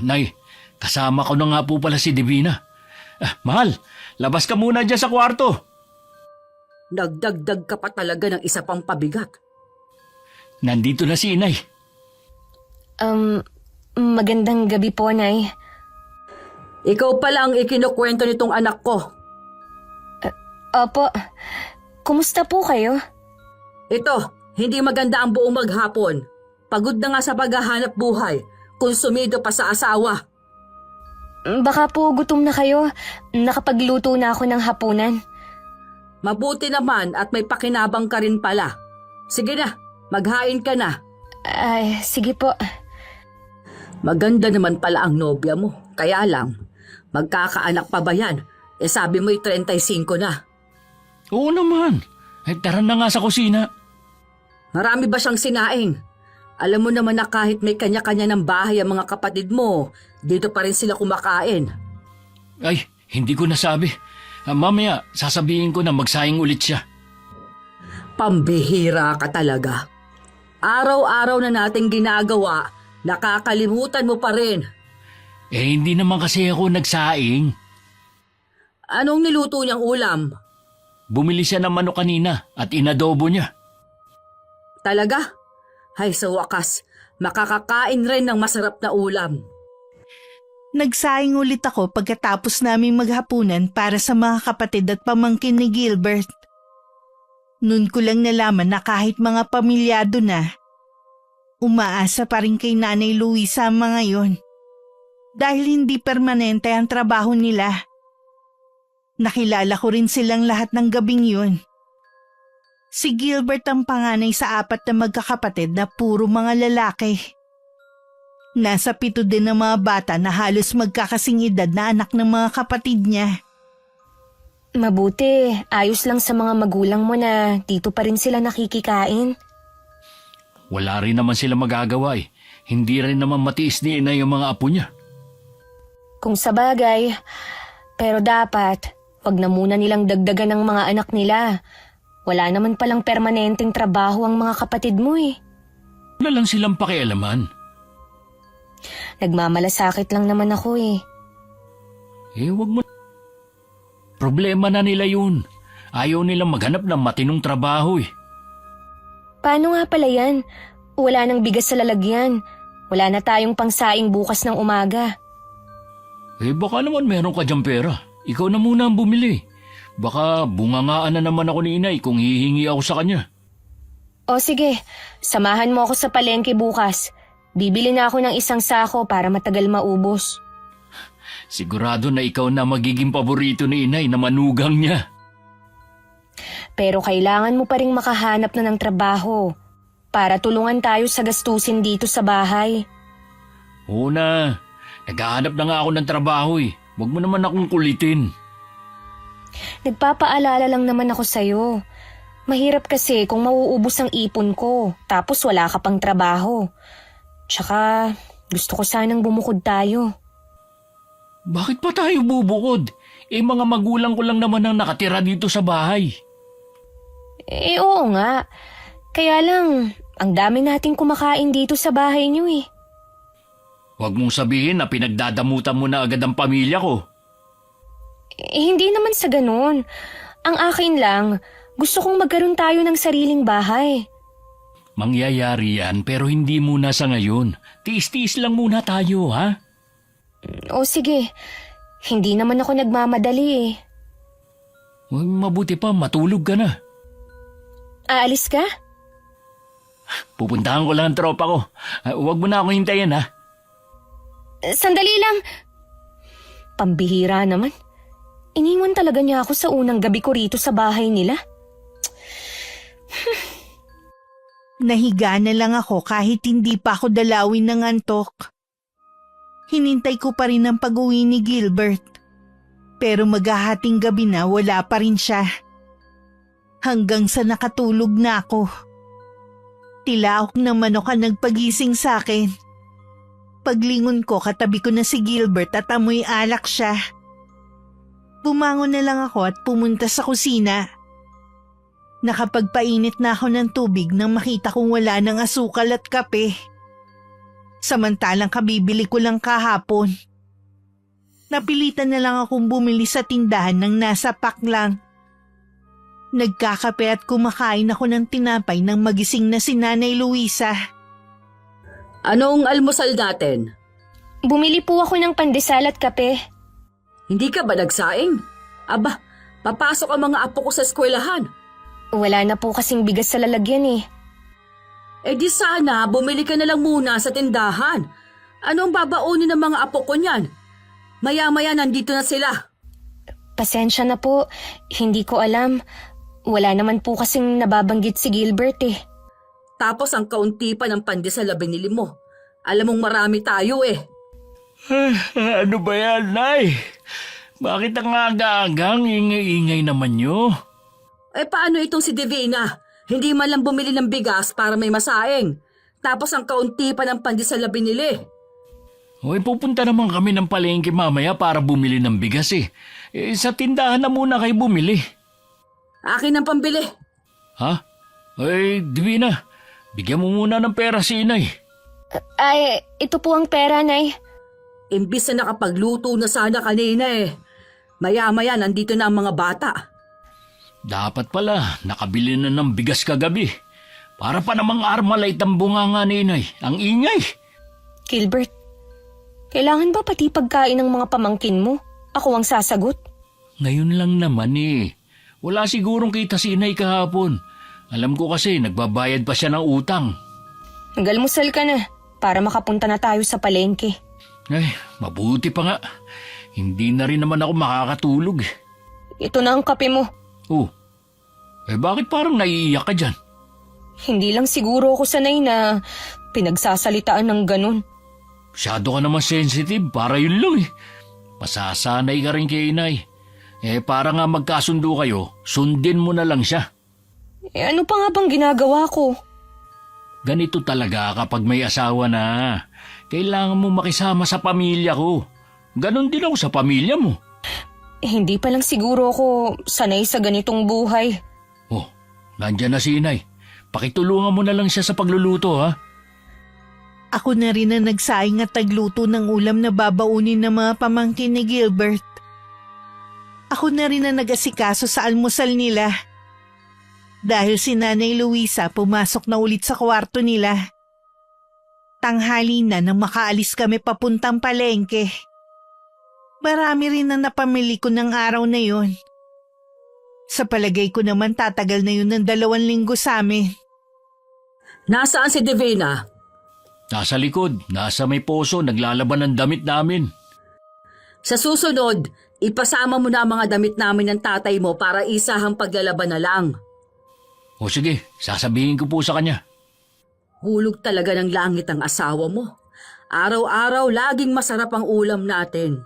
Nay, kasama ko na nga po pala si Divina. Mahal, labas ka muna dyan sa kwarto. Nagdagdag ka pa talaga ng isa pang pabigat. Nandito na si inay. Magandang gabi po, Nay. Ikaw pala ang ikinukwento nitong anak ko. Opo, kumusta po kayo? Ito, hindi maganda ang buong maghapon. Pagod na nga sa paghahanap buhay. Konsumido pa sa asawa. Baka po gutom na kayo. Nakapagluto na ako ng hapunan. Mabuti naman at may pakinabang ka rin pala. Sige na, maghain ka na. Ay, sige po. Maganda naman pala ang nobya mo. Kaya lang, magkakaanak pa ba yan? Sabi mo'y 35 na. Oo naman. Tara na nga sa kusina. Marami ba siyang sinaing? Alam mo naman na kahit may kanya-kanya ng bahay ang mga kapatid mo, dito pa rin sila kumakain. Ay, hindi ko nasabi. Mamaya, sasabihin ko na magsayang ulit siya. Pambihira ka talaga. Araw-araw na nating ginagawa, nakakalimutan mo pa rin. Hindi naman kasi ako nagsaing. Anong niluto niyang ulam? Bumili siya ng manok kanina at inadobo niya. Talaga? Hay sa wakas, makakakain rin ng masarap na ulam. Nagsaing ulit ako pagkatapos naming maghapunan para sa mga kapatid at pamangkin ni Gilbert. Noon ko lang nalaman na kahit mga pamilyado na, umaasa pa rin kay Nanay Luisa ang mga yon. Dahil hindi permanente ang trabaho nila. Nakilala ko rin silang lahat ng gabing yun. Si Gilbert ang panganay sa 4 na magkakapatid na puro mga lalaki. Nasa 7 din ng mga bata na halos magkakasing edad na anak ng mga kapatid niya. Mabuti, ayos lang sa mga magulang mo na dito pa rin sila nakikikain. Wala rin naman sila magagawa eh. Hindi rin naman matiis ni inay ang mga apo niya. Kung sabagay, pero dapat, wag na muna nilang dagdagan ng mga anak nila. Wala naman palang permanenteng trabaho ang mga kapatid mo eh. Wala lang silang pakialaman. Nagmamalasakit lang naman ako eh. Wag mo. Problema na nila yun. Ayaw nilang maghanap ng matinong trabaho eh. Paano nga pala yan? Wala nang bigas sa lalagyan. Wala na tayong pangsaing bukas ng umaga. Baka naman meron ka dyang pera. Ikaw na muna ang bumili. Baka bungangaan na naman ako ni inay kung hihingi ako sa kanya. O sige, samahan mo ako sa palengke bukas. Bibili na ako ng 1 sako para matagal maubos. Sigurado na ikaw na magiging paborito ni inay na manugang niya. Pero kailangan mo pa rin makahanap na ng trabaho para tulungan tayo sa gastusin dito sa bahay. Oo na, naghahanap na nga ako ng trabaho eh. Huwag mo naman akong kulitin. Nagpapaalala lang naman ako sa'yo. Mahirap kasi kung mauubos ang ipon ko tapos wala ka pang trabaho. Tsaka gusto ko sanang bumukod tayo. Bakit pa tayo bubukod? Mga magulang ko lang naman ang nakatira dito sa bahay. Oo nga. Kaya lang, ang dami nating kumakain dito sa bahay niyo eh. Huwag mong sabihin na pinagdadamutan mo na agad ang pamilya ko. Hindi naman sa ganun. Ang akin lang, gusto kong magkaroon tayo ng sariling bahay. Mangyayari yan pero hindi muna sa ngayon. Tiis-tiis lang muna tayo, ha? O sige, hindi naman ako nagmamadali eh. Mabuti pa, matulog ka na. Aalis ka? Pupuntahan ko lang ang tropa ko. Huwag mo na ako hintayin, ha? Sandali lang. Pambihira naman. Iniwan talaga niya ako sa unang gabi ko rito sa bahay nila. Nahiga na lang ako kahit hindi pa ako dalawin ng antok. Hinintay ko pa rin ang pag-uwi ni Gilbert. Pero maghahating gabi na wala pa rin siya. Hanggang sa nakatulog na ako. Tilaok na manok ang nagpagising sa akin. Paglingon ko katabi ko na si Gilbert at amoy alak siya. Bumangon na lang ako at pumunta sa kusina. Nakapagpainit na ako ng tubig nang makita kong wala ng asukal at kape. Samantalang kabibili ko lang kahapon. Napilitan na lang akong bumili sa tindahan ng nasa pack lang. Nagkakape at kumakain ako ng tinapay ng magising na si Nanay Luisa. Anong almusal natin? Bumili po ako ng pandesal at kape. Hindi ka ba nagsaing? Aba, papasok ang mga apo ko sa eskwelahan. Wala na po kasing bigas sa lalagyan eh. Eh di sana, bumili ka na lang muna sa tindahan. Ano ang babaunin ng mga apo ko niyan? Maya-maya nandito na sila. Pasensya na po, hindi ko alam. Wala naman po kasing nababanggit si Gilbert eh. Tapos ang kaunti pa ng pandesal na binili mo. Alam mong marami tayo eh. Ano ba yan, Nay? Bakit ang aga-agang ingay-ingay naman nyo? Eh paano itong si Divina? Hindi man lang bumili ng bigas para may masaing. Tapos ang kaunti pa ng pandesal na binili. Hoy, pupunta naman kami ng palengke mamaya para bumili ng bigas eh. Sa tindahan na muna kayo bumili. Akin ang pambili. Ha? Ay, Divina, bigyan mo muna ng pera si Inay. Ay, ito po ang pera, Nay. Imbis na nakapagluto na sana kanina eh. Maya-maya nandito na ang mga bata. Dapat pala, nakabili na ng bigas kagabi. Para pa namang Armalite ang bunganga ni Inay. Ang ingay. Gilbert, kailangan ba pati pagkain ng mga pamangkin mo? Ako ang sasagot? Ngayon lang naman eh. Wala sigurong kita si Inay kahapon. Alam ko kasi nagbabayad pa siya ng utang. Nag-almusal ka na para makapunta na tayo sa palengke. Ay, mabuti pa nga. Hindi na rin naman ako makakatulog. Ito na ang kape mo. Oh, bakit parang naiiyak ka dyan? Hindi lang siguro ako sanay na pinagsasalitaan ng ganun. Masyado ka naman sensitive, para yun lang eh. Masasanay ka rin kay Inay. Para nga magkasundo kayo, sundin mo na lang siya. Ano pa nga bang ginagawa ko? Ganito talaga kapag may asawa na. Kailangan mo makisama sa pamilya ko. Ganon din ako sa pamilya mo. Hindi pa lang siguro ako sanay sa ganitong buhay. Oh, nandyan na si Inay. Pakitulungan mo na lang siya sa pagluluto ha. Ako na rin na nagsaing at tagluto ng ulam na babaunin ng mga pamangkin ni Gilbert. Ako na rin na nag-asikaso sa almusal nila. Dahil si Nanay Luisa pumasok na ulit sa kwarto nila. Tanghali na nang makaalis kami papuntang palengke. Marami rin na napamili ko ng araw na yon. Sa palagay ko naman tatagal na yun ng 2 linggo sa amin. Nasaan si Divina? Nasa likod, nasa may poso, naglalaban ng damit namin. Sa susunod, ipasama mo na ang mga damit namin ng tatay mo para isahang paglalaban na lang. O sige, sasabihin ko po sa kanya. Hulog talaga ng langit ang asawa mo. Araw-araw laging masarap ang ulam natin.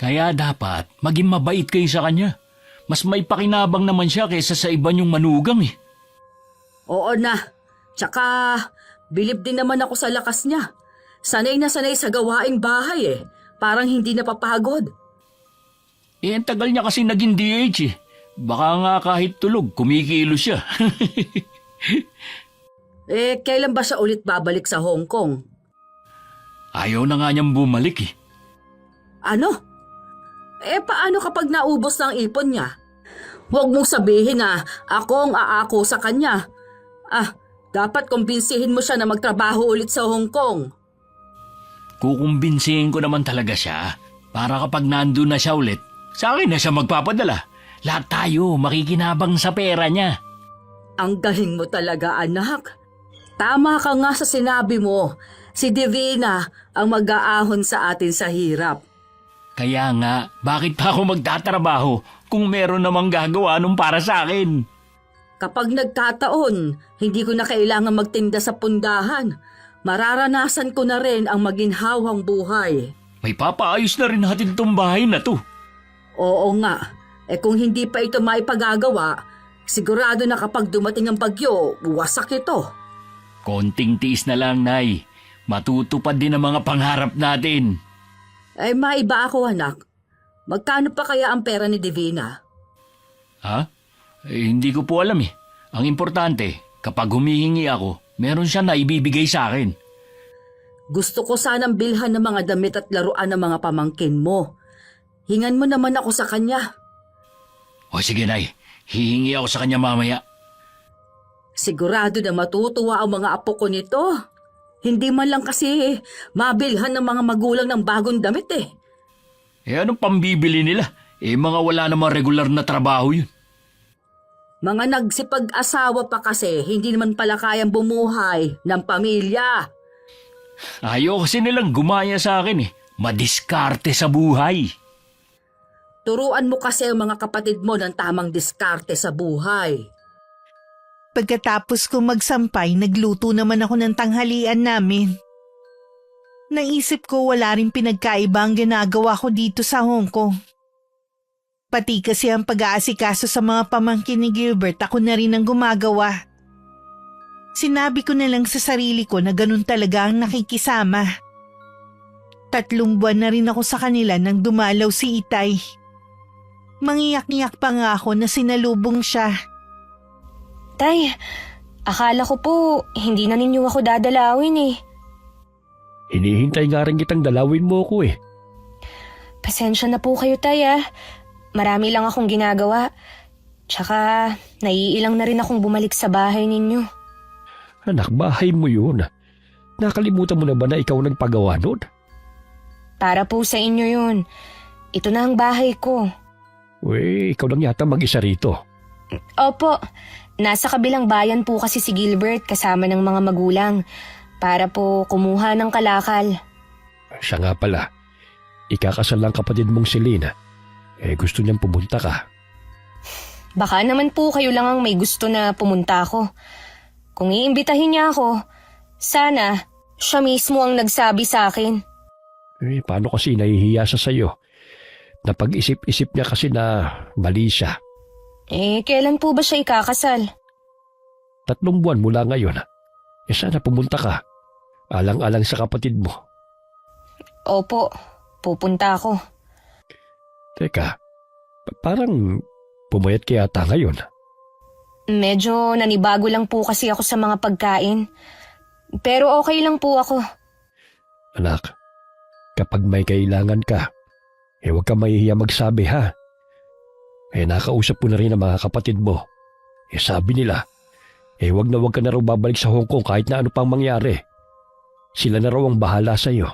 Kaya dapat maging mabait kayo sa kanya. Mas may pakinabang naman siya kaysa sa iba niyong manugang eh. Oo na. Tsaka, bilib din naman ako sa lakas niya. Sanay na sanay sa gawaing bahay eh. Parang hindi napapagod. Ang tagal niya kasi naging DH eh. Baka nga kahit tulog, kumikilo siya. Kailan ba siya ulit babalik sa Hong Kong? Ayaw na nga niyang bumalik eh. Ano? Paano kapag naubos na ang ipon niya? Huwag mong sabihin na ako ang aako sa kanya. Dapat kumbinsihin mo siya na magtrabaho ulit sa Hong Kong. Kukumbinsihin ko naman talaga siya para kapag nandun na siya ulit, sa akin na siya magpapadala. Lahat tayo makikinabang sa pera niya. Ang galing mo talaga, anak. Tama ka nga sa sinabi mo. Si Divina ang mag-aahon sa atin sa hirap. Kaya nga, bakit pa ako magtatrabaho kung meron namang gagawa nung para sa akin? Kapag nagkataon, hindi ko na kailangan magtinda sa pundahan. Mararanasan ko na rin ang maginhawang buhay. May papaayos na rin natin tong bahay na to. Oo nga. Kung hindi pa ito maipagagawa, sigurado na kapag dumating ang bagyo, wasak ito. Konting tiis na lang, Nay. Matutupad din ang mga pangarap natin. Maiba ako, anak. Magkano pa kaya ang pera ni Divina? Ha? Hindi ko po alam eh. Ang importante, kapag humihingi ako, meron siya na ibibigay sa akin. Gusto ko sanang bilhan ng mga damit at laruan ng mga pamangkin mo. Hingan mo naman ako sa kanya. O sige, Nay. Hihingi ako sa kanya mamaya. Sigurado na matutuwa ang mga apo ko nito. Hindi man lang kasi mabilhan ng mga magulang ng bagong damit eh. Anong pambibili nila? Mga wala namang regular na trabaho yun. Mga nagsipag-asawa pa kasi hindi naman pala kayang bumuhay ng pamilya. Ayaw kasi nilang gumaya sa akin Madiskarte sa buhay. Turuan mo kasi ang mga kapatid mo ng tamang diskarte sa buhay. Pagkatapos ko magsampay, nagluto naman ako ng tanghalian namin. Naisip ko wala rin pinagkaiba ang ginagawa ko dito sa Hong Kong. Pati kasi ang pag-aasikaso sa mga pamangkin ni Gilbert, ako na rin ang gumagawa. Sinabi ko na lang sa sarili ko na ganun talaga ang nakikisama. 3 buwan na rin ako sa kanila nang dumalaw si Itay. Mangiyak-ngiyak pa nga ako na sinalubong siya. Tay, akala ko po hindi na ninyo ako dadalawin eh. Hinihintay nga rin kitang dalawin mo ako Pasensya na po kayo, Tay ah. Marami lang akong ginagawa. Tsaka naiilang na rin akong bumalik sa bahay ninyo. Anak, bahay mo yun. Nakalimutan mo na ba na ikaw nagpagawa nun? Para po sa inyo yun. Ito na ang bahay ko. Uy, ikaw lang yata mag-isa rito. Opo, nasa kabilang bayan po kasi si Gilbert kasama ng mga magulang para po kumuha ng kalakal. Siya nga pala, ikakasal lang kapatid mong si Lina. Gusto niyang pumunta ka. Baka naman po kayo lang ang may gusto na pumunta ako. Kung iimbitahin niya ako, sana siya mismo ang nagsabi sa akin. Paano kasi nahihiya siya sa'yo? Napag-isip-isip niya kasi na mali siya. Kailan po ba siya ikakasal? 3 buwan mula ngayon. Sana pumunta ka. Alang-alang sa kapatid mo. Opo, pupunta ako. Teka, parang pumayat ka yata ngayon. Medyo nanibago lang po kasi ako sa mga pagkain. Pero okay lang po ako. Anak, kapag may kailangan ka, huwag ka mahihiya magsabi ha. Nakausap ko na rin ang mga kapatid mo. Sabi nila, huwag ka na raw babalik sa Hong Kong kahit na ano pang mangyari. Sila na raw ang bahala sa'yo.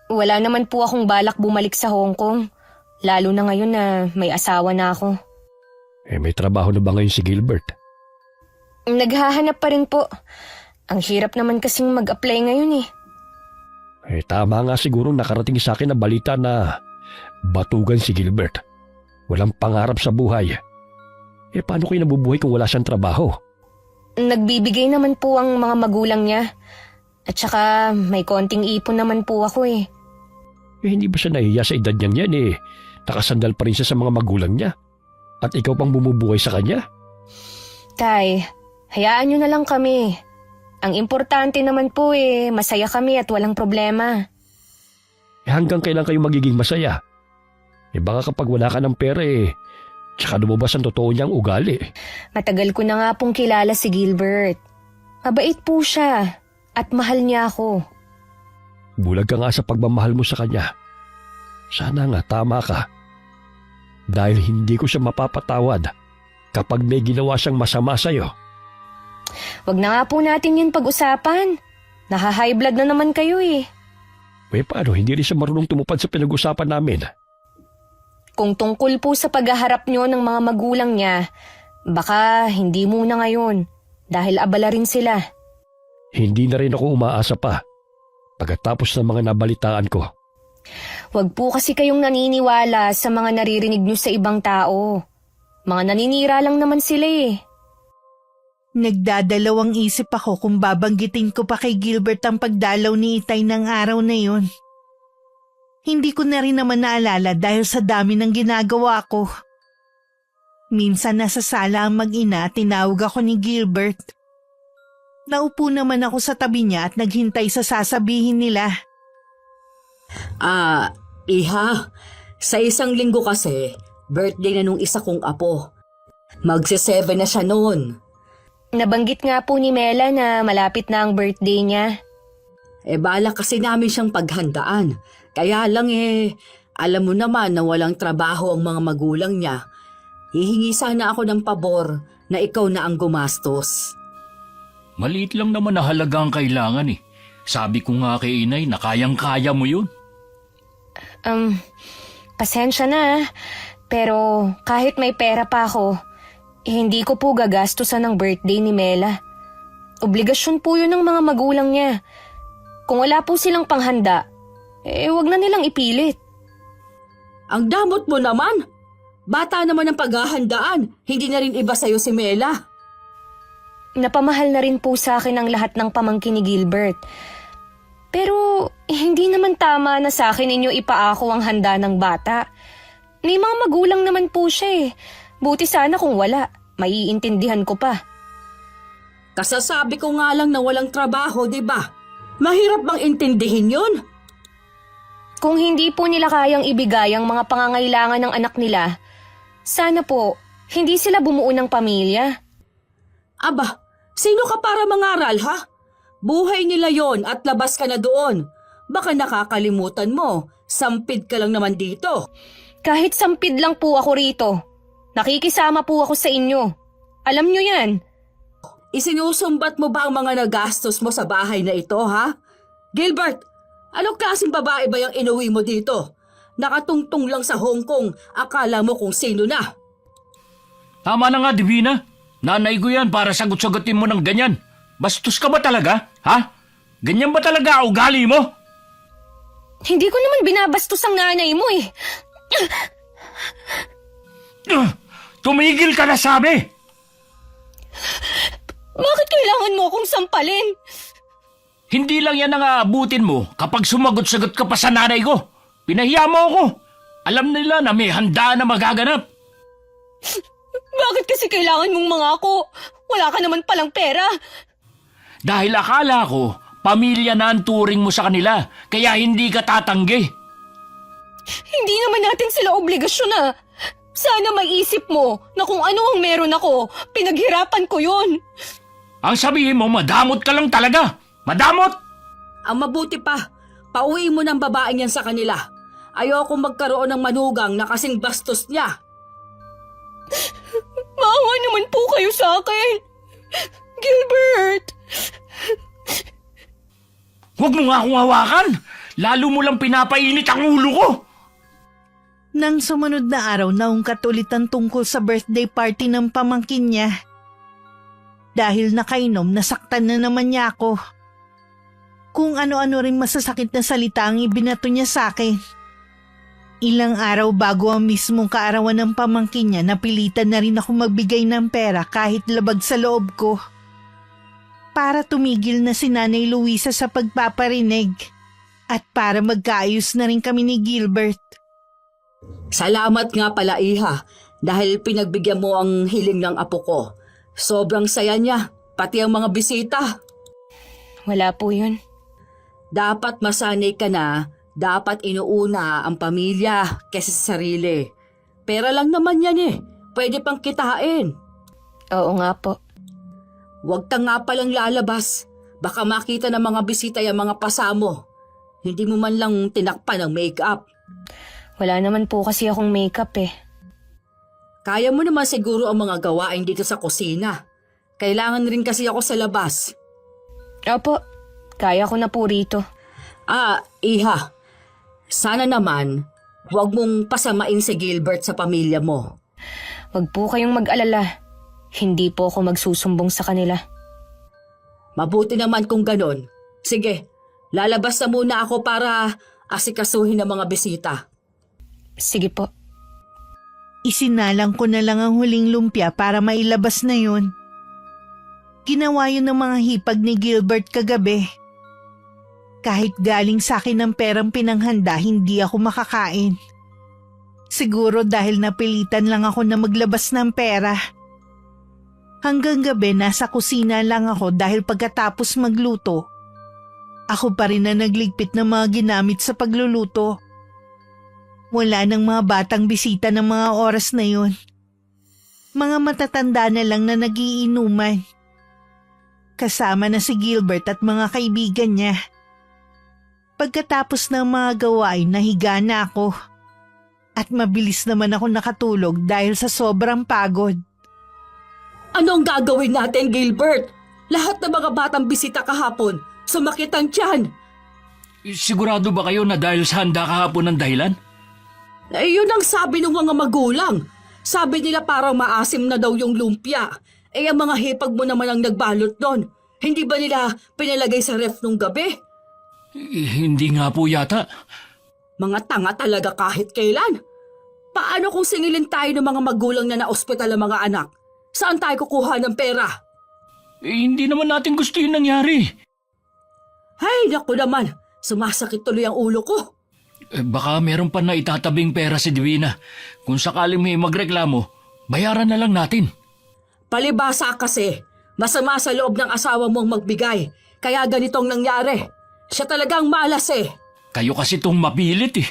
Wala naman po akong balak bumalik sa Hong Kong. Lalo na ngayon na may asawa na ako. May trabaho na ba ngayon si Gilbert? Naghahanap pa rin po. Ang hirap naman kasing mag-apply ngayon eh. Tama nga siguro nakarating sa akin na balita na batugan si Gilbert. Walang pangarap sa buhay. Paano kayo nabubuhay kung wala siyang trabaho? Nagbibigay naman po ang mga magulang niya. At saka may konting ipon naman po ako eh. Hindi ba siya nahiya sa edad niyan yan Nakasandal pa rin siya sa mga magulang niya. At ikaw pang bumubuhay sa kanya? Tay, hayaan niyo na lang kami. Ang importante naman po masaya kami at walang problema. Hanggang kailan kayo magiging masaya? Baka kapag wala ka ng pera tsaka lumabas ang totoo niyang ugali. Matagal ko na nga pong kilala si Gilbert. Mabait po siya at mahal niya ako. Bulag ka nga sa pagmamahal mo sa kanya. Sana nga tama ka. Dahil hindi ko siya mapapatawad kapag may ginawa siyang masama sa'yo. Wag na nga po natin yun pag-usapan. Naha-high blood na naman kayo eh. Paano? Hindi rin siya marunong tumupad sa pinag-usapan namin. Kung tungkol po sa paghaharap nyo ng mga magulang niya, baka hindi muna ngayon dahil abala rin sila. Hindi na rin ako umaasa pa pagkatapos ng mga nabalitaan ko. Wag po kasi kayong naniniwala sa mga naririnig nyo sa ibang tao. Mga naninira lang naman sila eh. Nagdadalawang isip ako kung babanggitin ko pa kay Gilbert ang pagdalaw ni Itay ng araw na yon. Hindi ko na rin naman naalala dahil sa dami ng ginagawa ko. Minsan nasa sala ang mag-ina, tinawag ako ni Gilbert. Naupo naman ako sa tabi niya at naghintay sa sasabihin nila. Iha, sa 1 linggo kasi, birthday na nung isa kong apo. Magse-7 na siya noon. Nabanggit nga po ni Mela na malapit na ang birthday niya. Balak kasi namin siyang paghandaan. Kaya lang alam mo naman na walang trabaho ang mga magulang niya. Hihingi sana ako ng pabor na ikaw na ang gumastos. Maliit lang naman na halaga ang kailangan eh. Sabi ko nga kay inay na kayang-kaya mo yun. Pasensya na, pero kahit may pera pa ako, hindi ko po gagastusan ng birthday ni Mela. Obligasyon po yun ng mga magulang niya. Kung wala po silang panghanda, wag na nilang ipilit. Ang damot mo naman! Bata naman ang paghahandaan, hindi na rin iba sa'yo si Mela. Napamahal na rin po sa akin ang lahat ng pamangkin ni Gilbert. Pero hindi naman tama na sa akin ninyo ipaako ang handa ng bata. May mga magulang naman po siya eh. Buti sana kung wala, maiintindihan ko pa. Kasasabi ko nga lang na walang trabaho, di ba? Mahirap bang intindihin yun? Kung hindi po nila kayang ibigay ang mga pangangailangan ng anak nila, sana po hindi sila bumuo ng pamilya. Aba, sino ka para mangaral ha? Buhay nila yon at labas ka na doon. Baka nakakalimutan mo, sampid ka lang naman dito. Kahit sampid lang po ako rito, nakikisama po ako sa inyo. Alam nyo yan. Isinusumbat mo ba ang mga nagastos mo sa bahay na ito ha? Gilbert, anong klaseng babae ba yung inuwi mo dito? Nakatungtong lang sa Hong Kong, akala mo kung sino na. Tama na nga, Divina. Nanay ko yan para sagot-sagutin mo ng ganyan. Bastos ka ba talaga? Ha? Ganyan ba talaga ang ugali mo? Hindi ko naman binabastos ang nanay mo eh. Tumigil ka na sabi! Bakit kailangan mo akong sampalin? Hindi lang yan ang aabutin mo kapag sumagot-sagot ka pa sa nanay ko. Pinahiya mo ako. Alam nila na may handa na magaganap. Bakit kasi kailangan mong mangako? Wala ka naman palang pera. Dahil akala ko, pamilya na ang turing mo sa kanila, kaya hindi ka tatanggi. Hindi naman natin sila obligasyon na. Sana maisip mo na kung ano ang meron ako, pinaghirapan ko yun. Ang sabihin mo, madamot ka lang talaga. Madamot! Ang mabuti pa, pauwi mo ng babaeng yan sa kanila. Ayoko magkaroon ng manugang na kasing bastos niya. Maawa naman po kayo sa akin. Gilbert! Huwag mo nga akong hawakan. Lalo mo lang pinapainit ang ulo ko. Nang sumunod na araw, naungkat ulit ang tungkol sa birthday party ng pamangkin niya. Dahil nakainom, nasaktan na naman niya ako. Kung ano-ano rin masasakit na salita ang ibinato niya sa akin. Ilang araw bago ang mismong kaarawan ng pamangkin niya, napilitan na rin ako magbigay ng pera kahit labag sa loob ko. Para tumigil na si Nanay Luisa sa pagpaparinig at para magkaayos na rin kami ni Gilbert. Salamat nga pala, Iha, dahil pinagbigyan mo ang hiling ng apo ko. Sobrang saya niya, pati ang mga bisita. Wala po yun. Dapat masanay ka na, dapat inuuna ang pamilya kaysa sa sarili. Pera lang naman yan pwede pang kitain. Oo nga po. Huwag ka nga palang lalabas, baka makita ng mga bisita yung mga pasamo. Hindi mo man lang tinakpan ng make-up. Wala naman po kasi akong makeup eh. Kaya mo naman siguro ang mga gawain dito sa kusina. Kailangan rin kasi ako sa labas. Opo, kaya ko na po rito. Iha, sana naman huwag mong pasamain si Gilbert sa pamilya mo. Wag po kayong mag-alala. Hindi po ako magsusumbong sa kanila. Mabuti naman kung ganon. Sige, lalabas na muna ako para asikasuhin ng mga bisita. Sige po. Isinalang ko na lang ang huling lumpia para mailabas na yun. Ginawa yun ng mga hipag ni Gilbert kagabi. Kahit galing sa akin ng perang pinanghanda, hindi ako makakain. Siguro dahil napilitan lang ako na maglabas ng pera. Hanggang gabi nasa kusina lang ako dahil pagkatapos magluto, ako pa rin na nagligpit ng mga ginamit sa pagluluto. Wala nang mga batang bisita ng mga oras na yun. Mga matatanda na lang na nagiinuman. Kasama na si Gilbert at mga kaibigan niya. Pagkatapos ng mga gawain, nahiga na ako. At mabilis naman ako nakatulog dahil sa sobrang pagod. Anong gagawin natin, Gilbert? Lahat ng mga batang bisita kahapon, sumakit ang tiyan. Sigurado ba kayo na dahil sa handa kahapon ng dahilan? Yun ang sabi ng mga magulang. Sabi nila parang maasim na daw yung lumpia. Ang mga hipag mo naman ang nagbalot doon. Hindi ba nila pinalagay sa ref nung gabi? Hindi nga po yata. Mga tanga talaga kahit kailan. Paano kung singilin tayo ng mga magulang na na-ospital ang mga anak? Saan tayo kukuha ng pera? Hindi naman natin gusto yung nangyari. Ay, naku naman. Sumasakit tuloy ang ulo ko. Baka meron pa na itatabing pera si Divina. Kung sakaling may magreklamo, bayaran na lang natin. Palibasa kasi, masama sa loob ng asawa mong magbigay. Kaya ganitong nangyari. Siya talagang malas eh. Kayo kasi tong mapilit eh.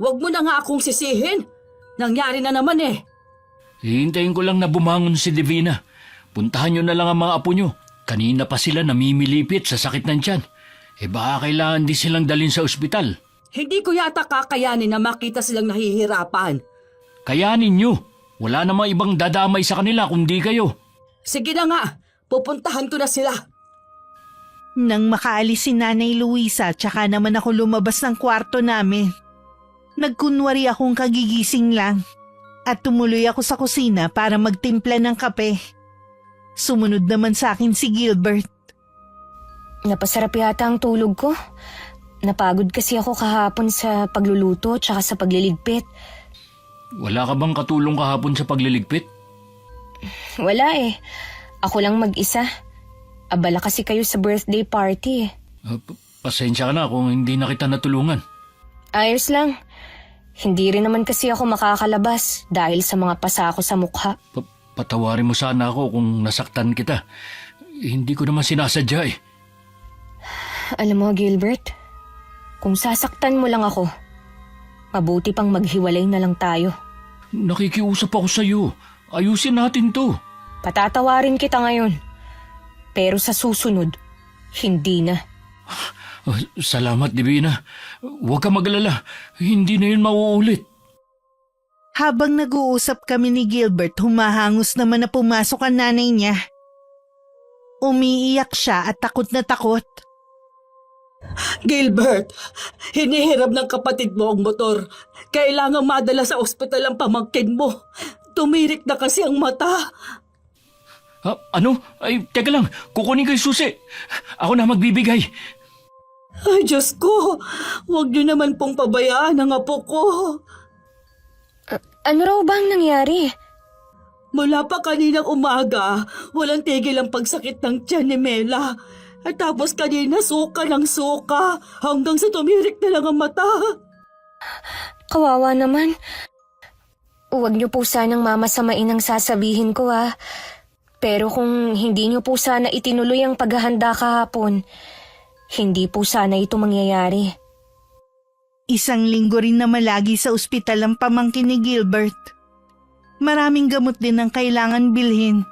Huwag mo na nga akong sisihin. Nangyari na naman eh. Hihintayin ko lang na bumangon si Divina. Puntahan nyo na lang ang mga apo nyo. Kanina pa sila namimilipit sa sakit ng tiyan. Baka kailangan din silang dalhin sa ospital. Hindi ko yata kakayanin na makita silang nahihirapan. Kayanin nyo. Wala namang ibang dadamay sa kanila kundi kayo. Sige na nga, pupuntahan ko na sila. Nang makaalis si Nanay Luisa, tsaka naman ako lumabas ng kwarto namin. Nagkunwari akong kagigising lang at tumuloy ako sa kusina para magtimpla ng kape. Sumunod naman sa akin si Gilbert. Napasarap yata ang tulog ko. Napagod kasi ako kahapon sa pagluluto tsaka sa pagliligpit. Wala ka bang katulong kahapon sa pagliligpit? Wala eh. Ako lang mag-isa. Abala kasi kayo sa birthday party eh. Pasensya ka na kung hindi na kita natulungan. Ayos lang. Hindi rin naman kasi ako makakalabas dahil sa mga pasa ko sa mukha. Patawarin mo sana ako kung nasaktan kita. Hindi ko naman sinasadya eh. Alam mo, Gilbert, kung sasaktan mo lang ako, mabuti pang maghiwalay na lang tayo. Nakikiusap ako sa'yo. Ayusin natin to. Patatawarin kita ngayon. Pero sa susunod, hindi na. Salamat, Divina. Huwag ka magalala. Hindi na yun mauulit. Habang nag-uusap kami ni Gilbert, humahangos naman na pumasok ang nanay niya. Umiiyak siya at takot na takot. Gilbert, hinihiram ng kapatid mo ang motor. Kailangang madala sa ospital ang pamangkin mo. Tumirik na kasi ang mata. Ano? Ay, teka lang. Kukunin ko yung susi. Ako na magbibigay. Ay, Diyos ko. Huwag niyo naman pong pabayaan ang apo ko. Ano raw ba ang nangyari? Mula pa kaninang umaga, walang tigil ang pagsakit ng tiyan ni Mela. At tapos kanina suka ng suka hanggang sa tumirik na lang ang mata. Kawawa naman. Huwag niyo po sanang mamasamain ang sasabihin ko ah. Pero kung hindi niyo po sana itinuloy ang paghahanda kahapon, hindi po sana ito mangyayari. Isang linggo rin na malagi sa ospital ang pamangkin ni Gilbert. Maraming gamot din ang kailangan bilhin.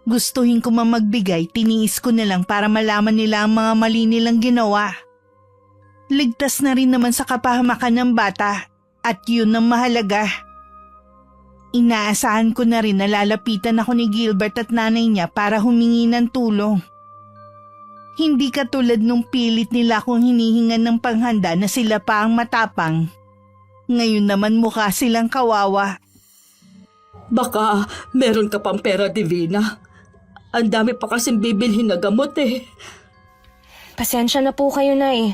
Gustuhin ko magbigay, tiniis ko na lang para malaman nila ang mga mali nilang ginawa. Ligtas na rin naman sa kapahamakan ng bata at yun ang mahalaga. Inaasahan ko na rin na lalapitan ako ni Gilbert at nanay niya para humingi ng tulong. Hindi katulad nung pilit nila akong hinihingan ng panghanda na sila pa ang matapang. Ngayon naman mukha silang kawawa. Baka meron ka pang pera, Divina. Ang dami pa kasing bibilhin na gamot eh. Pasensya na po kayo na eh.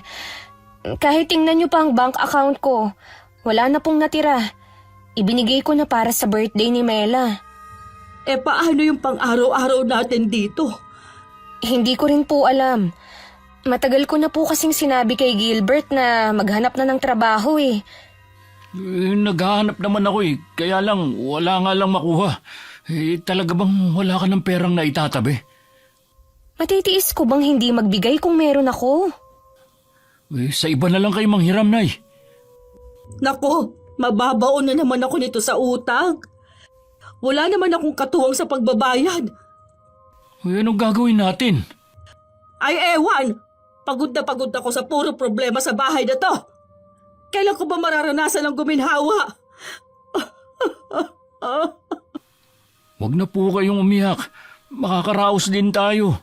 Kahit tingnan niyo pa ang bank account ko, wala na pong natira. Ibinigay ko na para sa birthday ni Mela. Paano yung pang-araw-araw natin dito? Hindi ko rin po alam. Matagal ko na po kasing sinabi kay Gilbert na maghanap na ng trabaho eh. Naghahanap naman ako eh. Kaya lang, wala nga lang makuha. Talaga bang wala ka ng perang na itatabi? Matitiis ko bang hindi magbigay kung meron ako? Sa iba na lang kayo manghiram, Nay. Nako, mababaon na naman ako nito sa utang. Wala naman akong katuwang sa pagbabayad. Anong gagawin natin? Ay ewan, Pagod na pagod ako sa puro problema sa bahay na to. Kailan ko ba mararanasan ang guminhawa? Huwag na po kayong umiyak. Makakaraos din tayo.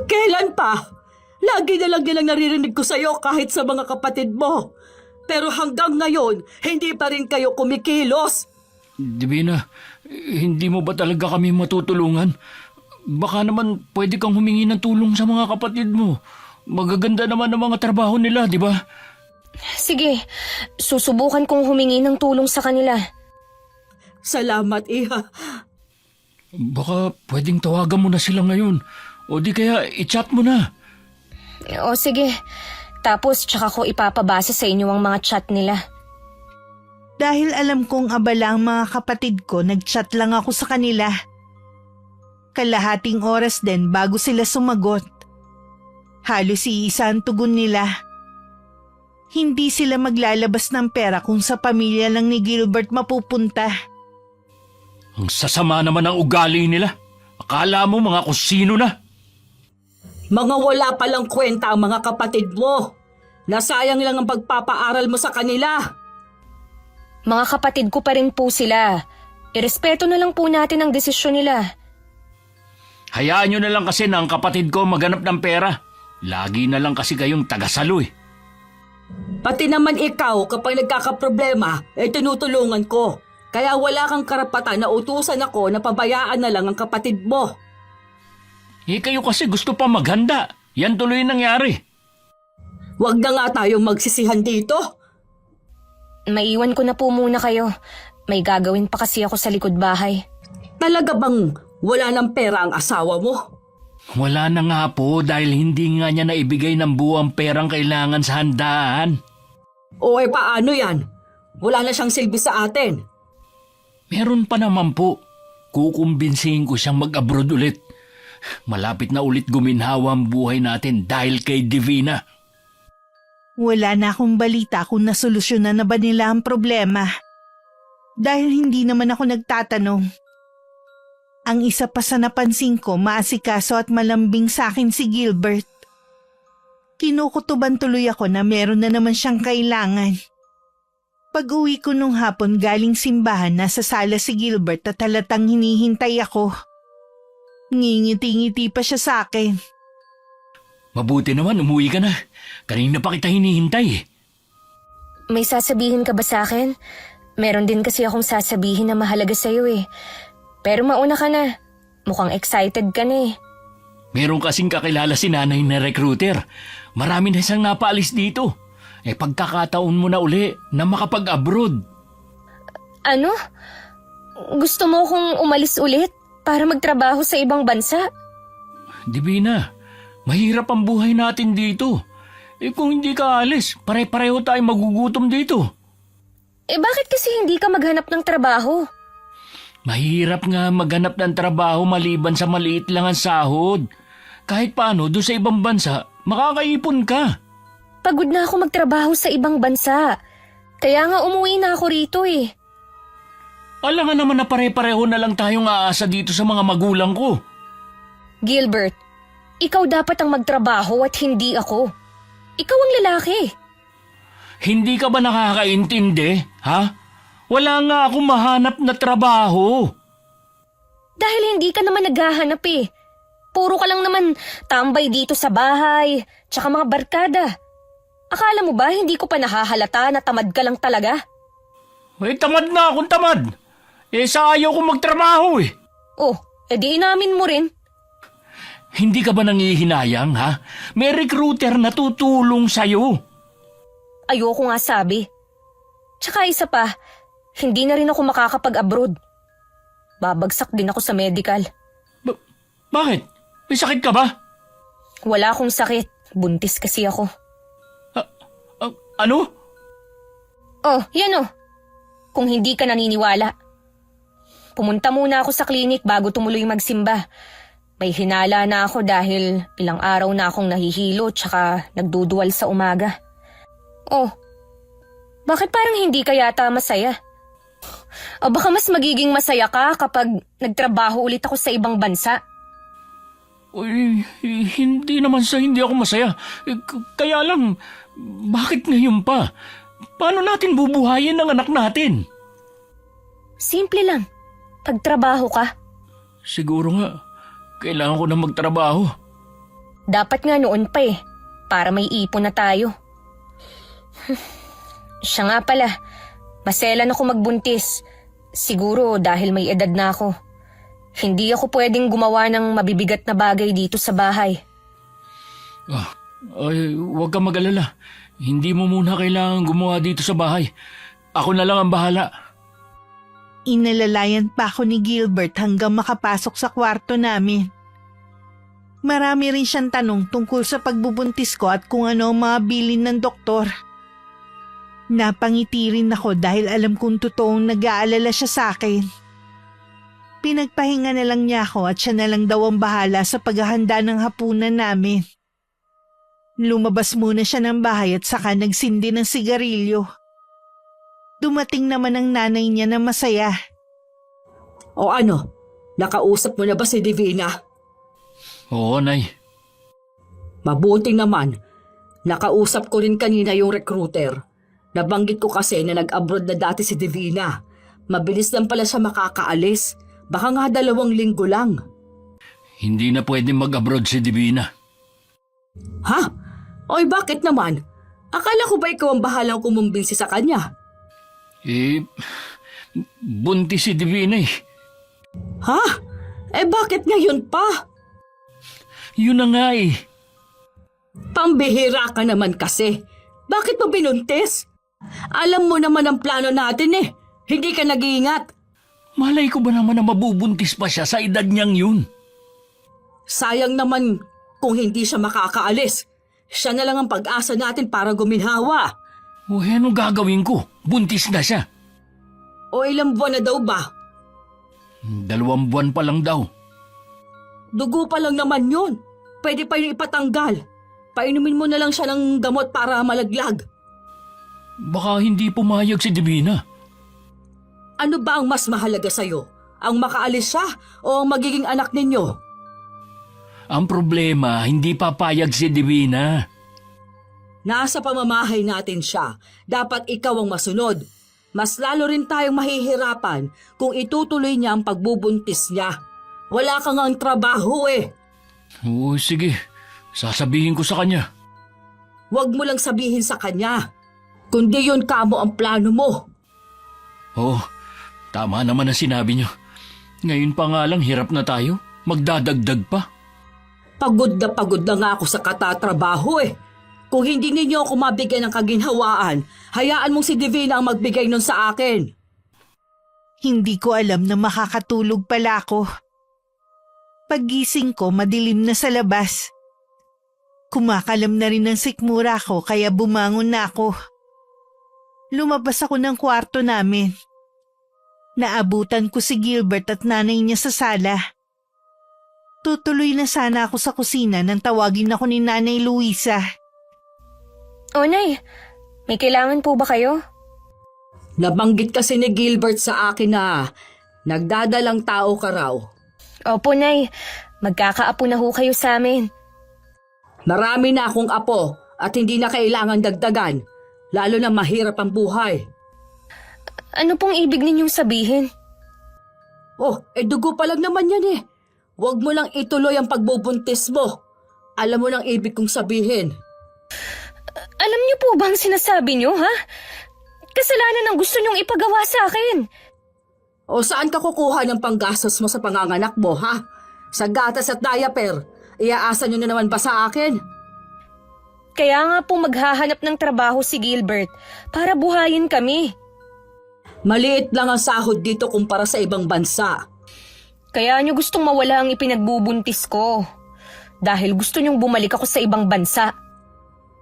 Kailan pa? Lagi na lang nilang naririnig ko sa'yo kahit sa mga kapatid mo. Pero hanggang ngayon, hindi pa rin kayo kumikilos. Divina, hindi mo ba talaga kami matutulungan? Baka naman pwede kang humingi ng tulong sa mga kapatid mo. Magaganda naman ang mga trabaho nila, di ba? Sige, susubukan kong humingi ng tulong sa kanila. Salamat, Iha. Baka pwedeng tawagan mo na sila ngayon. O di kaya i-chat mo na. O sige, tapos tsaka ko ipapabasa sa inyo ang mga chat nila. Dahil alam kong abala ang mga kapatid ko, nag-chat lang ako sa kanila. Kalahating oras din bago sila sumagot. Halos iisa ang tugon nila. Hindi sila maglalabas ng pera kung sa pamilya lang ni Gilbert mapupunta. Ang sasama naman ang ugali nila. Akala mo mga kusino na. Mga wala palang kwenta ang mga kapatid mo. Nasayang lang ang pagpapaaral mo sa kanila. Mga kapatid ko pa rin po sila. Irespeto na lang po natin ang desisyon nila. Hayaan nyo na lang kasi na ang kapatid ko maghanap ng pera. Lagi na lang kasi kayong tagasalo eh. Pati naman ikaw kapag nagkakaproblema, tinutulungan ko. Kaya wala kang karapatan na utusan ako na pabayaan na lang ang kapatid mo. Kayo kasi gusto pa maghanda. Yan tuloy nangyari. Huwag na nga tayong magsisihan dito. Maiwan ko na po muna kayo. May gagawin pa kasi ako sa likod bahay. Talaga bang wala ng pera ang asawa mo? Wala na nga po dahil hindi nga niya naibigay ng buwang perang kailangan sa handaan. O paano yan? Wala na siyang silbi sa atin. Meron pa naman po. Kukumbinsihin ko siyang mag-abroad ulit. Malapit na ulit guminhawa ang buhay natin dahil kay Divina. Wala na akong balita kung nasolusyonan na ba nila ang problema. Dahil hindi naman ako nagtatanong. Ang isa pa sa napansin ko, maasikaso at malambing sa akin si Gilbert. Kinukutuban tuloy ako na meron na naman siyang kailangan. Pag-uwi ko nung hapon galing simbahan, nasa sala si Gilbert at halatang hinihintay ako. Ngingiti-ngiti pa siya sa akin. Mabuti naman, umuwi ka na. Kanina pa kita hinihintay eh. May sasabihin ka ba sa akin? Meron din kasi akong sasabihin na mahalaga sa'yo eh. Pero mauna ka na. Mukhang excited ka na eh. Meron kasing kakilala si nanay na recruiter. Marami na siyang napaalis dito. Pagkakataon mo na uli na makapag-abroad. Ano? Gusto mo kong umalis ulit para magtrabaho sa ibang bansa? Divina, mahirap ang buhay natin dito. Kung hindi ka alis, pare-pareho tayo magugutom dito. Bakit kasi hindi ka maghanap ng trabaho? Mahirap nga maghanap ng trabaho maliban sa maliit lang ang sahod. Kahit paano, doon sa ibang bansa, makakaipon ka. Pagod na ako magtrabaho sa ibang bansa. Kaya nga umuwi na ako rito eh. Alam nga naman na pare-pareho na lang tayong aasa dito sa mga magulang ko. Gilbert, ikaw dapat ang magtrabaho at hindi ako. Ikaw ang lalaki. Hindi ka ba nakakaintindi, ha? Wala nga akong mahanap na trabaho. Dahil hindi ka naman naghahanap eh. Puro ka lang naman tambay dito sa bahay, tsaka mga barkada. Akala mo ba hindi ko pa nahahalata na tamad ka lang talaga? Tamad na akong tamad. Sa ayaw kong magtrabaho eh. Oh, edi inamin mo rin. Hindi ka ba nangihinayang, ha? May recruiter na tutulong sa'yo. Ayoko nga sabi. Tsaka isa pa, hindi na rin ako makakapag-abroad. Babagsak din ako sa medical. Bakit? May sakit ka ba? Wala akong sakit. Buntis kasi ako. Ano? Oh, yan oh. Kung hindi ka naniniwala. Pumunta muna ako sa klinik bago tumuloy magsimba. May hinala na ako dahil ilang araw na akong nahihilo tsaka nagduduwal sa umaga. Oh, bakit parang hindi ka yata masaya? O baka mas magiging masaya ka kapag nagtrabaho ulit ako sa ibang bansa. Uy, hindi naman sa hindi ako masaya. Kaya lang, bakit ngayon pa? Paano natin bubuhayin ang anak natin? Simple lang. Pagtrabaho ka. Siguro nga, kailangan ko na magtrabaho. Dapat nga noon pa eh. Para may ipon na tayo. Siya nga pala. Maselan ako magbuntis. Siguro dahil may edad na ako. Hindi ako pwedeng gumawa ng mabibigat na bagay dito sa bahay. Ay, huwag kang mag-alala. Hindi mo muna kailangan gumawa dito sa bahay. Ako na lang ang bahala. Inalalayan pa ako ni Gilbert hanggang makapasok sa kwarto namin. Marami rin siyang tanong tungkol sa pagbubuntis ko at kung ano ang mga bilin ng doktor. Napangiti rin ako dahil alam kong totoong nag-aalala siya sa akin. Pinagpahinga na lang niya ako at siya na lang daw ang bahala sa paghahanda ng hapunan namin. Lumabas muna siya ng bahay at saka nagsindi ng sigarilyo. Dumating naman ang nanay niya na masaya. O ano, nakausap mo na ba si Divina? Oo, Nay. Mabuti naman. Nakausap ko rin kanina yung recruiter. Nabanggit ko kasi na nag-abroad na dati si Divina. Mabilis lang pala siya makakaalis. Baka nga 2 linggo lang. Hindi na pwede mag-abroad si Divina. Ha? Oy, bakit naman? Akala ko ba ikaw ang bahalang kumumbinsi sa kanya? Buntis si Divina eh. Ha? Bakit ngayon pa? Yun na nga eh. Pambihira ka naman kasi. Bakit mo binuntis? Alam mo naman ang plano natin eh. Hindi ka nag-iingat. Malay ko ba naman na mabubuntis pa siya sa edad niyang yun? Sayang naman kung hindi siya makakaalis. Siya na lang ang pag-asa natin para guminhawa. O anong gagawin ko? Buntis na siya. O ilang buwan na daw ba? 2 buwan pa lang daw. Dugo pa lang naman yun. Pwede pa yun ipatanggal. Painumin mo na lang siya ng gamot para malaglag. Baka hindi pumayag si Divina. Ano ba ang mas mahalaga sa'yo? Ang makaalis siya o ang magiging anak ninyo? Ang problema, hindi papayag si Divina. Nasa pamamahay natin siya. Dapat ikaw ang masunod. Mas lalo rin tayong mahihirapan kung itutuloy niya ang pagbubuntis niya. Wala kang ang trabaho eh. Oo, sige. Sasabihin ko sa kanya. Huwag mo lang sabihin sa kanya. Kundi yun kamo ang plano mo. Oo, tama naman ang sinabi niyo. Ngayon pa nga lang hirap na tayo. Magdadagdag pa. Pagod na nga ako sa katatrabaho eh. Kung hindi ninyo ako mabigyan ng kaginhawaan, hayaan mong si Divina ang magbigay nun sa akin. Hindi ko alam na makakatulog pala ako. Paggising ko, madilim na sa labas. Kumakalam na rin ang sikmura ko kaya bumangon na ako. Lumabas ako ng kwarto namin. Naabutan ko si Gilbert at nanay niya sa sala. Tutuloy na sana ako sa kusina nang tawagin ako ni Nanay Luisa. O Nay, may kailangan po ba kayo? Nabanggit kasi ni Gilbert sa akin na nagdadalang tao ka raw. Opo Nay, magkakaapo na ho kayo sa amin. Marami na akong apo at hindi na kailangan dagdagan, lalo na mahirap ang buhay. Ano pong ibig ninyong sabihin? Dugo pa lang naman yan eh. Huwag mo lang ituloy ang pagbubuntis mo. Alam mo nang ibig kong sabihin. Alam niyo po ba ang sinasabi niyo, ha? Kasalanan ang gusto niyong ipagawa sa akin. O saan ka kukuha ng panggastos mo sa panganganak mo, ha? Sa gatas at diaper, iaasa nyo na naman ba sa akin? Kaya nga po maghahanap ng trabaho si Gilbert para buhayin kami. Maliit lang ang sahod dito kumpara sa ibang bansa. Kaya niyo gustong mawala ang ipinagbubuntis ko. Dahil gusto niyong bumalik ako sa ibang bansa.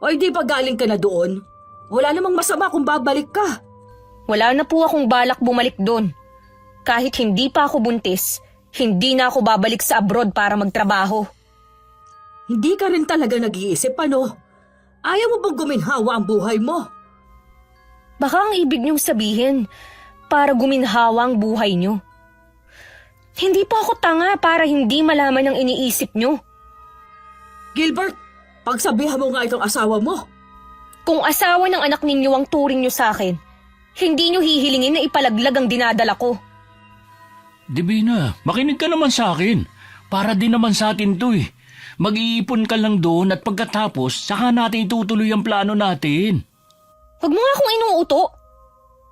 O di ba galing ka na doon? Wala namang masama kung babalik ka. Wala na po akong balak bumalik doon. Kahit hindi pa ako buntis, hindi na ako babalik sa abroad para magtrabaho. Hindi ka rin talaga nag-iisip, ano? Ayaw mo bang guminhawa ang buhay mo? Baka ang ibig niyong sabihin, para guminhawa ang buhay niyo. Hindi po ako tanga para hindi malaman ang iniisip niyo. Gilbert, pagsabihan mo nga itong asawa mo. Kung asawa ng anak ninyo ang turing nyo sa akin, hindi nyo hihilingin na ipalaglag ang dinadala ko. Divina, makinig ka naman sa akin. Para din naman sa atin to eh. Mag-iipon ka lang doon at pagkatapos, saka natin itutuloy ang plano natin. Huwag mo nga akong inuuto.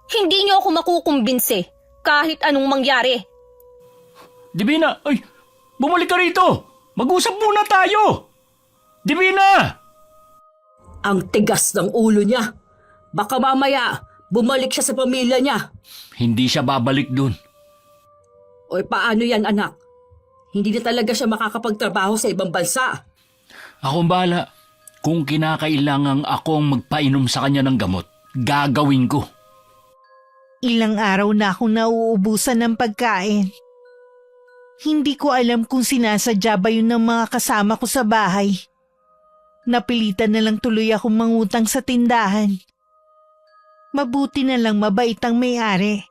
Hindi nyo ako makukumbinse kahit anong mangyari. Divina, ay, bumalik ka rito. Mag-usap muna tayo. Divina! Ang tigas ng ulo niya. Baka mamaya, bumalik siya sa pamilya niya. Hindi siya babalik doon. O paano yan, anak? Hindi na talaga siya makakapagtrabaho sa ibang bansa. Akong bahala. Kung kinakailangang akong magpainom sa kanya ng gamot, gagawin ko. Ilang araw na akong nauubusan ng pagkain. Hindi ko alam kung sinasadya ba yun ng mga kasama ko sa bahay. Napilitan na lang tuloy akong mangutang sa tindahan. Mabuti na lang mabait ang may-ari.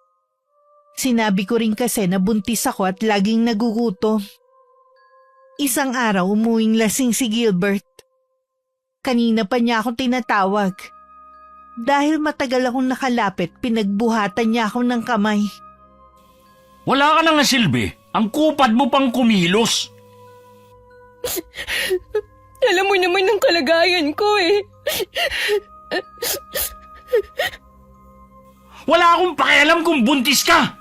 Sinabi ko rin kasi na buntis ako at laging nagugutom. Isang araw umuwing lasing si Gilbert. Kanina pa niya akong tinatawag. Dahil matagal akong nakalapit, pinagbuhatan niya ako ng kamay. Wala ka na nga silbi. Ang kupad mo pang kumilos. Alam mo naman ang kalagayan ko eh. Wala akong pakialam kung buntis ka.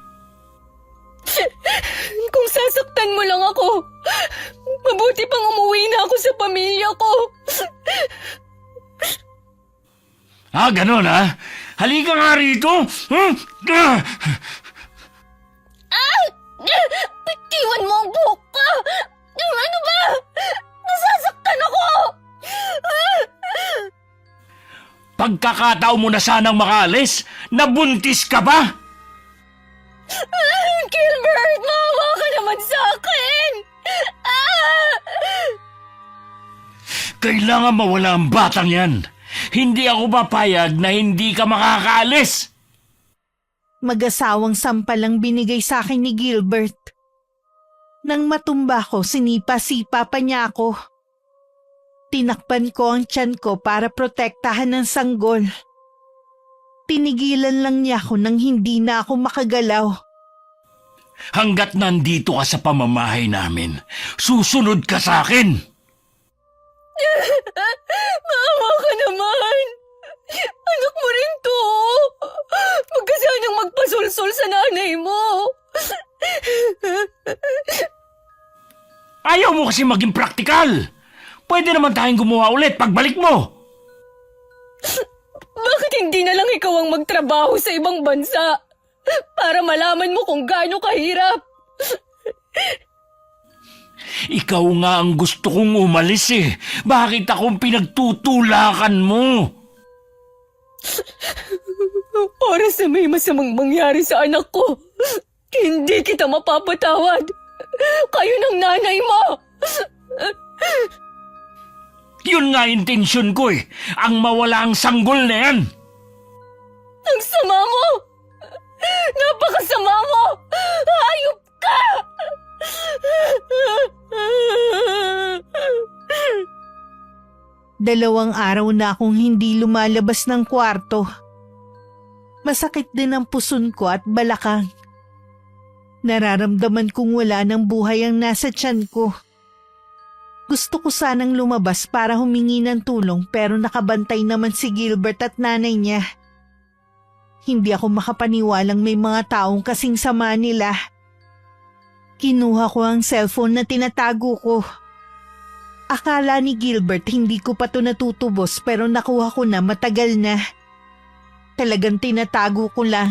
Kung sasaktan mo lang ako, mabuti pang umuwi na ako sa pamilya ko. Ah, ganon ha? Halika nga rito. Bitiwan mo ang buhok ko! Ano ba? Nasasaktan ako! Pagkakataon mo na sanang makaalis, nabuntis ka ba? Gilbert, maawa ka naman sa akin! Kailangan mawala ang batang yan. Hindi ako papayag na hindi ka makakaalis. Mag-asawang sampal ang binigay sa akin ni Gilbert. Nang matumba ko, sinipa-sipa pa niya ako. Tinakpan ko ang tiyan ko para protektahan ng sanggol. Tinigilan lang niya ako nang hindi na ako makagalaw. Hanggat nandito ka sa pamamahay namin, susunod ka sa akin. Maawa ka naman! Anak mo rin to! Huwag ka sanang magpasulsul sa nanay mo! Ayaw mo kasi maging praktikal. Pwede naman tayong gumawa ulit pagbalik mo. Bakit hindi na lang ikaw ang magtrabaho sa ibang bansa? Para malaman mo kung gaano kahirap. Ikaw nga ang gusto kong umalis eh. Bakit akong pinagtutulakan mo? Para sa may masamang mangyari sa anak ko, hindi kita mapapatawad. Kayo ng nanay mo. Yun nga intensyon ko eh. Ang mawala ang sanggol na yan. Ang sama mo! Napakasama mo! Hayop ka! Dalawang araw na akong hindi lumalabas ng kwarto. Masakit din ang puson ko at balakang. Nararamdaman kong wala ng buhay ang nasa tiyan ko. Gusto ko sanang lumabas para humingi ng tulong pero nakabantay naman si Gilbert at nanay niya. Hindi ako makapaniwalang may mga taong kasing sama nila. Kinuha ko ang cellphone na tinatago ko. Akala ni Gilbert hindi ko pa to natutubos pero nakuha ko na matagal na. Talagang tinatago ko lang.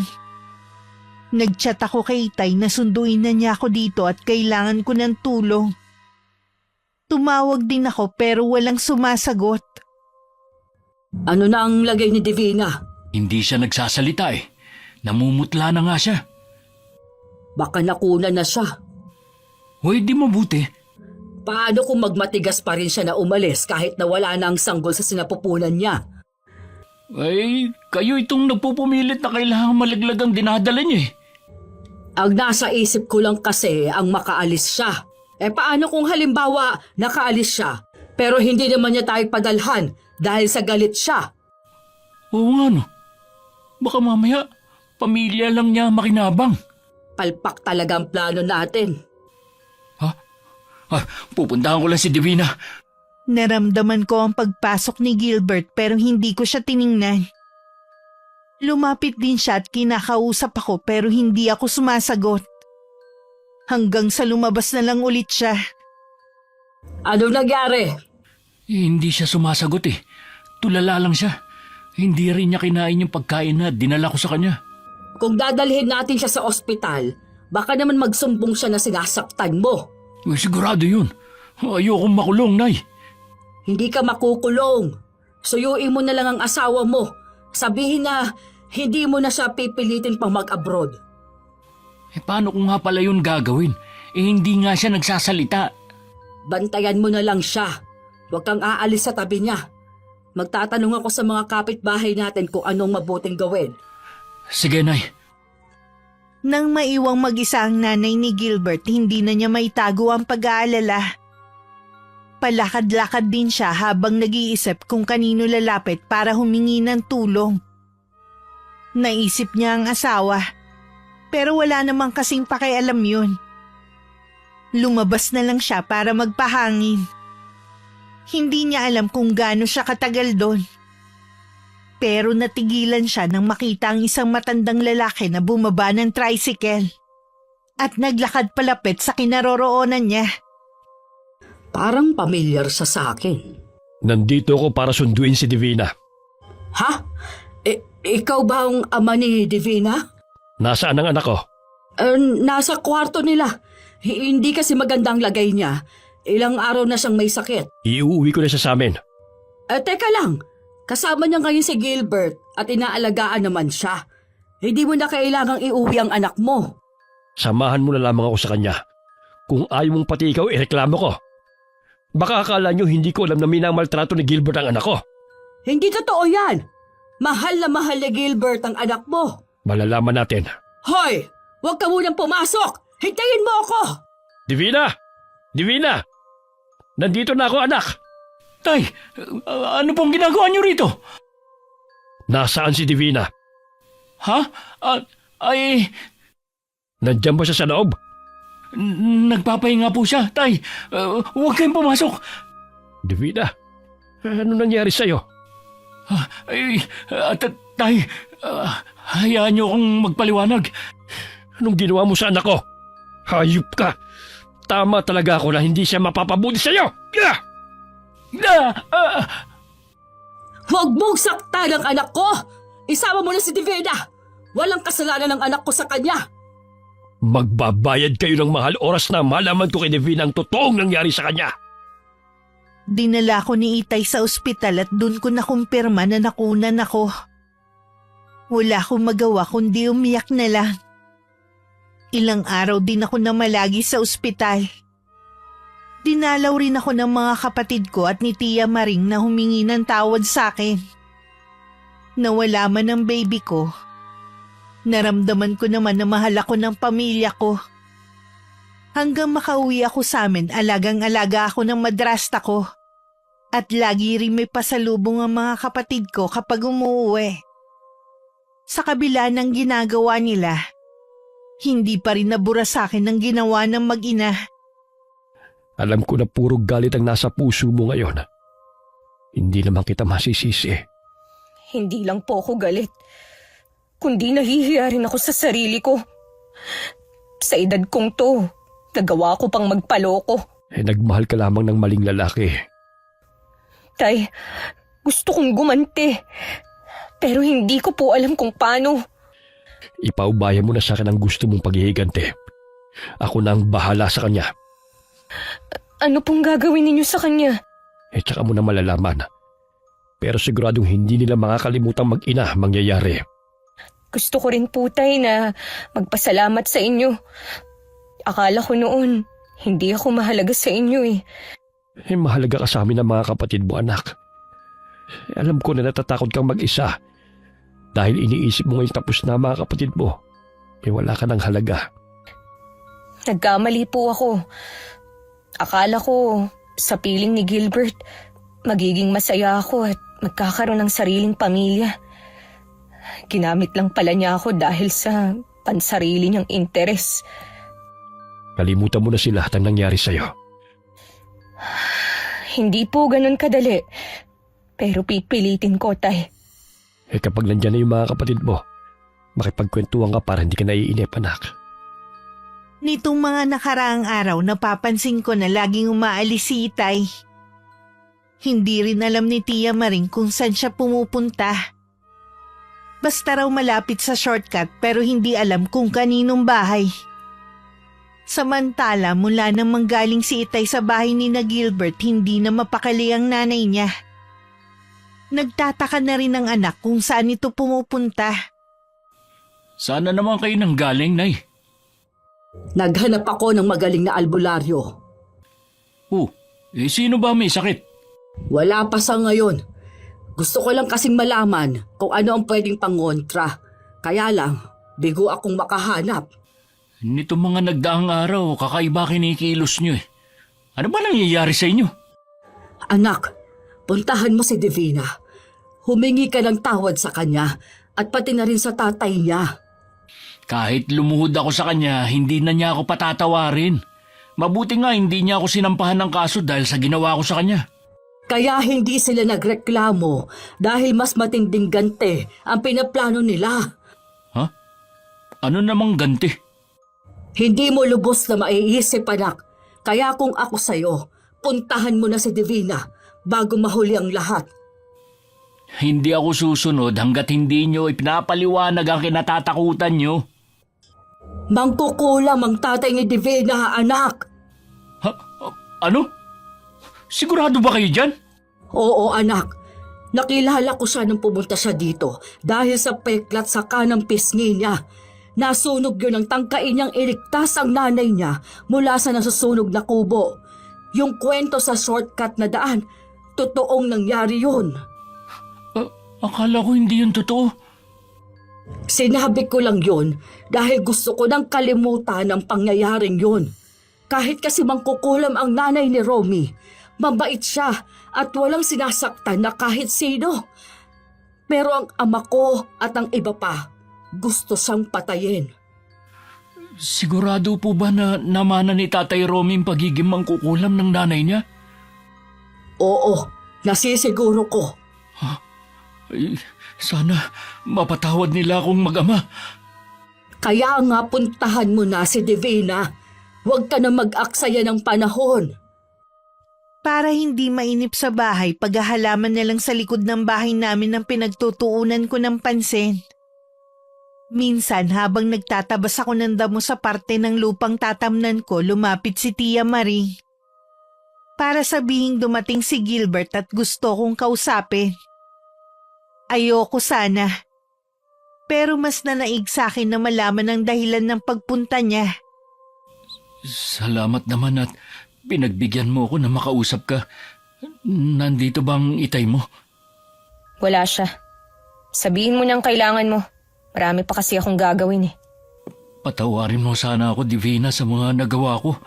Nagchat ako kay Itay na sunduin na niya ako dito at kailangan ko ng tulong. Tumawag din ako pero walang sumasagot. Ano na ang lagay ni Divina? Hindi siya nagsasalita eh. Namumutla na nga siya. Baka nakuna na siya. Hoy, di mabuti. Paano kung magmatigas pa rin siya na umalis kahit na wala na ang sanggol sa sinapupunan niya? Ay, kayo itong nagpupumilit na kailangang malaglag ang dinadala niya eh. Ang nasa isip ko lang kasi ang makaalis siya. Paano kung halimbawa nakaalis siya? Pero hindi naman niya tayo padalhan dahil sa galit siya. Oo nga no. Baka mamaya, pamilya lang niya makinabang. Palpak talaga ang plano natin. Pupuntahan ko lang si Divina. Naramdaman ko ang pagpasok ni Gilbert pero hindi ko siya tiningnan. Lumapit din siya at kinakausap ako pero hindi ako sumasagot. Hanggang sa lumabas na lang ulit siya. Anong nangyari? Hindi siya sumasagot eh. Tulala lang siya. Hindi rin niya kinain yung pagkain na dinala ko sa kanya. Kung dadalhin natin siya sa ospital, baka naman magsumbong siya na sinasaktan mo. Sigurado yun. Ayokong makulong, Nay. Hindi ka makukulong. Suyuin mo na lang ang asawa mo. Sabihin na hindi mo na siya pipilitin pang mag-abroad. Paano ko nga pala yun gagawin? Hindi nga siya nagsasalita. Bantayan mo na lang siya. Huwag kang aalis sa tabi niya. Magtatanong ako sa mga kapitbahay natin kung anong mabuting gawin. Sige, Nay. Nang maiwang mag-isa ang nanay ni Gilbert, hindi na niya maitago ang pag-aalala. Palakad-lakad din siya habang nag-iisip kung kanino lalapit para humingi ng tulong. Naisip niya ang asawa, pero wala namang kasing pakialam yun. Lumabas na lang siya para magpahangin. Hindi niya alam kung gaano siya katagal doon. Pero natigilan siya nang makita ang isang matandang lalaki na bumaba ng tricycle at naglakad palapit sa kinaroroonan niya. Parang pamilyar siya sa akin. Nandito ako para sunduin si Divina. Ha? Ikaw ba ang ama ni Divina? Nasaan ang anak ko? Nasa kwarto nila. Hindi kasi magandang lagay niya. Ilang araw na siyang may sakit. Iuwi ko na siya sa amin. Teka lang. Kasama niya ngayon si Gilbert at inaalagaan naman siya. Hindi mo na kailangang iuwi ang anak mo. Samahan mo na lamang ako sa kanya. Kung ayaw mong pati ikaw, ireklamo ko. Baka akala nyo hindi ko alam na minamaltrato ni Gilbert ang anak ko. Hindi totoo yan. Mahal na mahal ni Gilbert ang anak mo. Malalaman natin. Hoy! Huwag ka munang pumasok! Hintayin mo ako! Divina! Divina! Nandito na ako, anak! Tay, ano pong ginagawa niyo rito? Nasaan si Divina? Ha? Nandiyan ba siya sa loob? Nagpapahinga po siya, Tay. Huwag kayong pumasok. Divina, ano nangyari sa'yo? Tay, hayaan niyo akong magpaliwanag. Anong ginawa mo sa anak ko? Hayop ka! Tama talaga ako na hindi siya mapapabuti sa'yo! Huwag mong saktan ang anak ko! Isama mo na si Divina! Walang kasalanan ng anak ko sa kanya! Magbabayad kayo ng mahal oras na malaman ko kay Divina ang totoong nangyari sa kanya. Dinala ko ni Itay sa ospital at doon ko nakumpirma na nakunan ako. Wala akong magawa kundi umiyak na lang. Ilang araw din ako namalagi sa ospital. Dinalaw rin ako ng mga kapatid ko at ni Tia Maring na humingi ng tawad sa akin. Nawala man ang baby ko. Naramdaman ko naman na mahal ako ng pamilya ko. Hanggang makauwi ako sa amin, alagang-alaga ako ng madrasta ko. At lagi rin may pasalubong ang mga kapatid ko kapag umuwi. Sa kabila ng ginagawa nila, hindi pa rin nabura sa akin ang ginawa ng mag-ina. Alam ko na puro galit ang nasa puso mo ngayon. Hindi naman kita masisisi. Hindi lang po ako galit, kundi nahihiya rin ako sa sarili ko. Sa edad kong to, nagawa ko pang magpaloko. Nagmahal ka lamang ng maling lalaki. Tay, gusto kong gumanti, pero hindi ko po alam kung paano. Ipaubaya mo na sa akin ang gusto mong paghihigante. Ako na ang bahala sa kanya. Ano pong gagawin ninyo sa kanya? Tsaka mo na malalaman. Pero siguradong hindi nila makakalimutang mag-ina mangyayari. Gusto ko rin po, Tay, na magpasalamat sa inyo. Akala ko noon, hindi ako mahalaga sa inyo eh. Mahalaga ka sa amin ng mga kapatid mo, anak. Alam ko na natatakot kang mag-isa. Dahil iniisip mo ngayon tapos na mga kapatid mo. Wala ka ng halaga. Nagkamali po ako. Akala ko Sa piling ni Gilbert, magiging masaya ako at magkakaroon ng sariling pamilya. Ginamit lang pala niya ako dahil sa pansarili niyang interes. Kalimutan mo na si lahat ang nangyari sa'yo. Hindi po ganun kadali. Pero pipilitin ko, Tay. Kapag nandyan na yung mga kapatid mo, makipagkwentuhan ka para hindi ka naiinip, anak. Nitong mga nakaraang araw, napapansin ko na laging umaalis si Itay. Hindi rin alam ni Tia Maring kung saan siya pumupunta. Basta raw malapit sa shortcut pero hindi alam kung kaninong bahay. Samantala, mula nang manggaling si Itay sa bahay ni na Gilbert, hindi na mapakali ang nanay niya. Nagtataka na rin ang anak kung saan ito pumupunta. Sana naman kayo nang galing, Nay. Naghanap ako ng magaling na albularyo. Sino ba may sakit? Wala pa sa ngayon. Gusto ko lang kasing malaman kung ano ang pwedeng pangontra. Kaya lang, bigo akong makahanap. Nito mga nagdaang araw, kakaiba kinikilos nyo eh. Ano ba nangyayari sa inyo? Anak, puntahan mo si Divina. Humingi ka ng tawad sa kanya at pati na rin sa tatay niya. Kahit lumuhod ako sa kanya, hindi na niya ako patatawarin. Mabuti nga hindi niya ako sinampahan ng kaso dahil sa ginawa ko sa kanya. Kaya hindi sila nagreklamo dahil mas matinding ganti ang pinaplano nila. Ha? Ano namang ganti? Hindi mo lubos na maiisip, anak. Kaya kung ako sa'yo, puntahan mo na si Divina bago mahuli ang lahat. Hindi ako susunod hanggat hindi nyo ipinapaliwanag ang kinatatakutan nyo. Mangkukulam ang tatay ni Divina, anak. Ha? Ano? Sigurado ba kayo dyan? Oo, anak. Nakilala ko siya nung pumunta siya dito dahil sa peklat sa kanang pisngi niya. Nasunog yun ang tangkain niyang iligtas ang nanay niya mula sa nasusunog na kubo. Yung kwento sa shortcut na daan, totoong nangyari yun. Akala ko hindi yun totoo. Sinabi ko lang yun dahil gusto ko nang kalimutan ang pangyayaring yun. Kahit kasi mangkukulam ang nanay ni Romy, mabait siya at walang sinasaktan na kahit sino. Pero ang ama ko at ang iba pa, gusto siyang patayin. Sigurado po ba na namana ni Tatay Romy ang pagiging mangkukulam ng nanay niya? Oo, nasisiguro ko. Ay, sana mapatawad nila akong mag-ama. Kaya nga puntahan mo na si Divina. Huwag ka na mag-aksaya ng panahon. Para hindi mainip sa bahay, paghahalaman na lang sa likod ng bahay namin ang pinagtutuunan ko ng pansin. Minsan habang nagtatabas ako ng damo sa parte ng lupang tatamnan ko, lumapit si Tia Marie. Para sabihing dumating si Gilbert at gusto kong kausapin. Ayoko sana. Pero mas nanaig sa akin na malaman ang dahilan ng pagpunta niya. Salamat naman at pinagbigyan mo ako na makausap ka. Nandito bang itay mo? Wala siya. Sabihin mo niyang kailangan mo. Marami pa kasi akong gagawin eh. Patawarin mo sana ako, Divina, sa mga nagawa ko.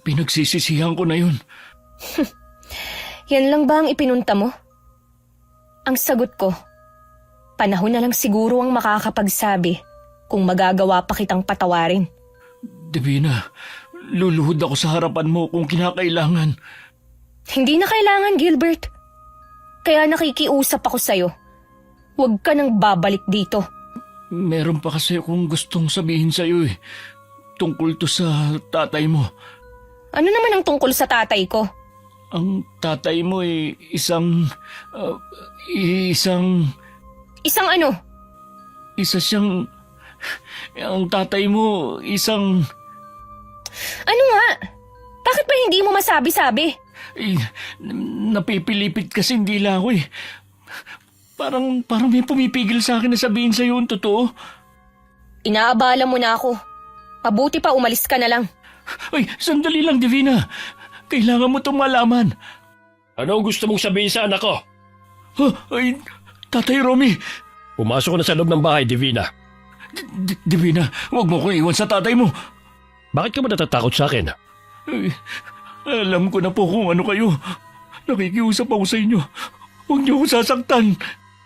Pinagsisisihan ko na yun. Yan lang ba ang ipinunta mo? Ang sagot ko, panahon na lang siguro ang makakapagsabi kung magagawa pa kitang patawarin. Divina, luluhod ako sa harapan mo kung kinakailangan. Hindi na kailangan, Gilbert. Kaya nakikiusap ako sa'yo. Huwag ka nang babalik dito. Meron pa kasi akong gustong sabihin sa'yo eh. Tungkol to sa tatay mo. Ano naman ang tungkol sa tatay ko? Ang tatay mo ay isang Isang ano? isa siyang... Ang tatay mo, isang... Ano nga? Bakit ba hindi mo masabi-sabi? Napipilipit kasi hindi lang ako eh. Parang may pumipigil sa akin na sabihin sa'yo ang totoo. Inaabala mo na ako. Mabuti pa umalis ka na lang. Ay, sandali lang, Divina. Kailangan mo itong malaman. Ano ang gusto mong sabihin sa anak ko? Ay, Tatay Romy. Pumasok ko na sa loob ng bahay, Divina. Divina, huwag mo ko iwan sa tatay mo. Bakit ka ba natatakot sa akin? Ay, Alam ko na po kung ano kayo. Nakikiusap ako sa inyo. Huwag niyo ako sasaktan.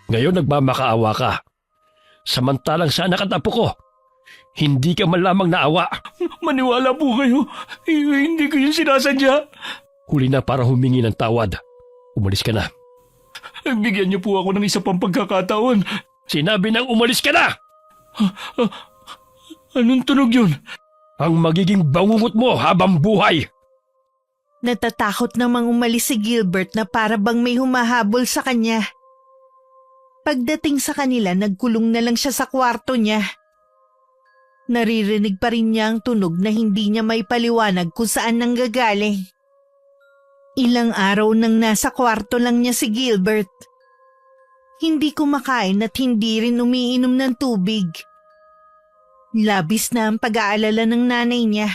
Ngayon nagmamakaawa ka. Samantalang sa anak at apo ko, hindi ka man lamang naawa. Maniwala po kayo. Hindi ko yung sinasadya. Huli na para humingi ng tawad. Umalis ka na. Bigyan niyo po ako ng isa pang pagkakataon. Sinabi nang umalis ka na! Anong tunog yun? Ang magiging bangungot mo habang buhay. Natatakot namang umalis si Gilbert na para bang may humahabol sa kanya. Pagdating sa kanila, nagkulong na lang siya sa kwarto niya. Naririnig pa rin niya ang tunog na hindi niya maipaliwanag kung saan nanggagaling. Ilang araw nang nasa kwarto lang niya si Gilbert. Hindi kumakain at hindi rin umiinom ng tubig. Labis na ang pag-aalala ng nanay niya.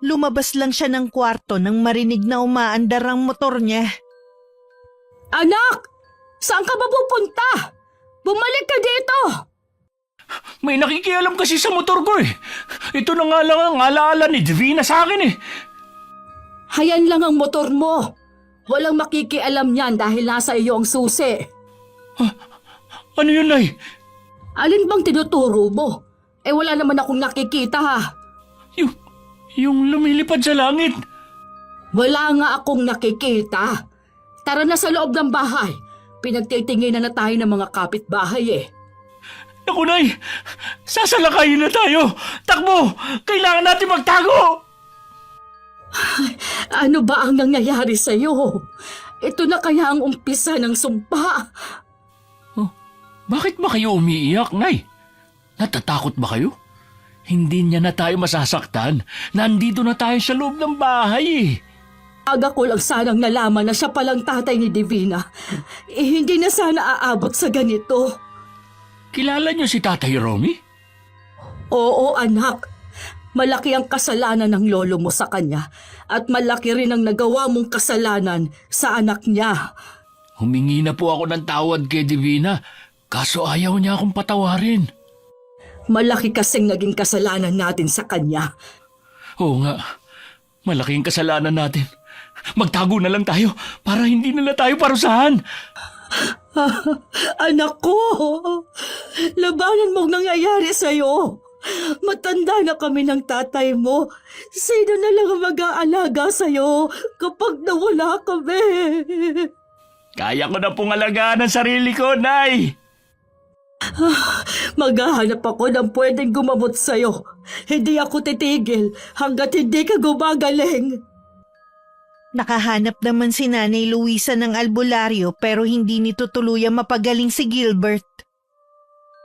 Lumabas lang siya ng kwarto nang marinig na umaandar ang motor niya. Anak! Saan ka ba pupunta? Bumalik ka dito! May nakikialam kasi sa motor ko eh. Ito na nga lang ang alaala ni Divina sa akin eh. Hayan lang ang motor mo. Walang makikialam niyan dahil nasa iyo ang susi. Ano yun, Nay? Alin bang tinuturo mo? Eh wala naman akong nakikita ha. Yung lumilipad sa langit. Wala nga akong nakikita. Tara na sa loob ng bahay. Pinagtitinginan na tayo ng mga kapitbahay eh. Naku, Nay! Sasalakayin na tayo! Takbo! Kailangan natin magtago! Ano ba ang nangyayari sa'yo? Ito na kaya ang umpisa ng sumpa. Bakit ba kayo umiiyak, Nay? Natatakot ba kayo? Hindi niya na tayo masasaktan. Nandito na tayo sa loob ng bahay eh. Aga ko lang sanang nalaman na siya palang tatay ni Divina. Hindi na sana aabot sa ganito. Kilala niyo si Tatay Romy? Oo, anak. Malaki ang kasalanan ng lolo mo sa kanya at malaki rin ang nagawa mong kasalanan sa anak niya. Humingi na po ako ng tawad kay Divina, kaso ayaw niya akong patawarin. Malaki kasing naging kasalanan natin sa kanya. Oo nga, malaking kasalanan natin. Magtago na lang tayo para hindi nila tayo parusahan. Anak ko, labanan mong nangyayari sa'yo. Matanda na kami ng tatay mo. Sino na lang ang mag-aalaga sa'yo kapag nawala kami? Kaya ko na pong alagaan ang sarili ko, Nay. Maghahanap ako ng pwedeng gumamot sa'yo. Hindi ako titigil hanggat hindi ka gumagaling. Nakahanap naman si Nanay Luisa ng albularyo pero hindi nito tuluyang mapagaling si Gilbert.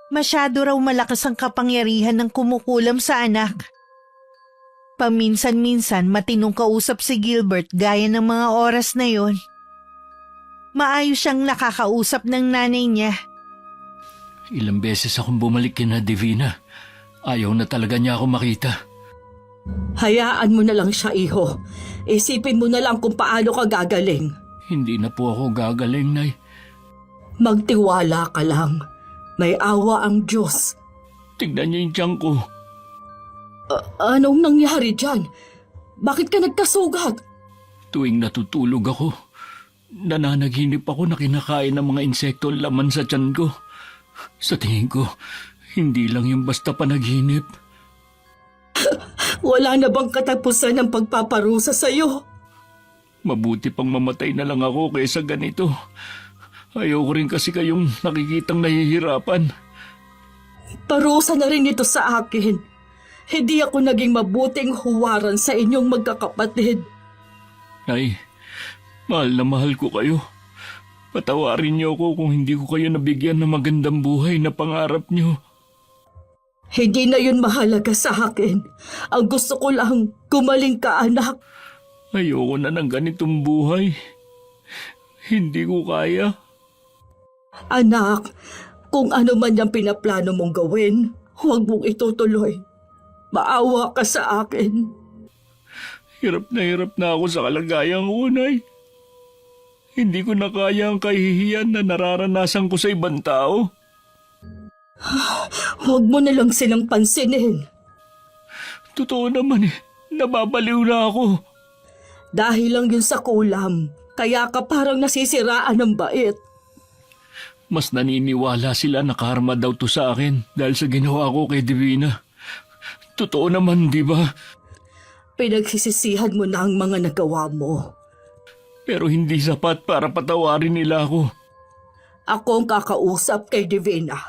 Masyado raw malakas ang kapangyarihan ng kumukulam sa anak. Paminsan-minsan matinong kausap si Gilbert gaya ng mga oras na yon. Maayos siyang nakakausap ng nanay niya. Ilang beses akong bumalik kina Divina. Ayaw na talaga niya ako makita. Hayaan mo na lang siya, iho. Isipin mo na lang kung paano ka gagaling. Hindi na po ako gagaling, Nay. Magtiwala ka lang. May awa ang Diyos. Tignan niyo yung tiyan ko. Anong nangyari dyan? Bakit ka nagkasugat? Tuwing natutulog ako, nananaginip ako na kinakain ng mga insekto ang laman sa tiyan ko. Sa tingin ko, hindi lang yung basta panaginip. Wala na bang katapusan ng pagpaparusa sa'yo? Mabuti pang mamatay na lang ako kaysa ganito. Ayoko rin kasi kayong nakikitang nahihirapan. Parusa na rin ito sa akin. Hindi ako naging mabuting huwaran sa inyong magkakapatid. Nay, mahal na mahal ko kayo. Patawarin niyo ako kung hindi ko kayo nabigyan ng magandang buhay na pangarap niyo. Hindi na yun mahalaga sa akin. Ang gusto ko lang, gumaling ka, anak. Ayoko na ng ganitong buhay. Hindi ko kaya. Anak, kung ano man yung pinaplano mong gawin, huwag mong itutuloy. Maawa ka sa akin. Hirap na ako sa kalagayan ko, Nay. Hindi ko na kaya ang kahihiyan na nararanasan ko sa ibang tao. Huwag mo na lang silang pansinin. Totoo naman eh, nababaliw na ako. Dahil lang yun sa kulam, kaya ka parang nasisiraan ng bait. Mas naniniwala sila na karma daw to sa akin dahil sa ginawa ko kay Divina. Totoo naman, di ba? Pinagsisisihan mo na ang mga nagawa mo. Pero hindi sapat para patawarin nila ako. Ako ang kakausap kay Divina.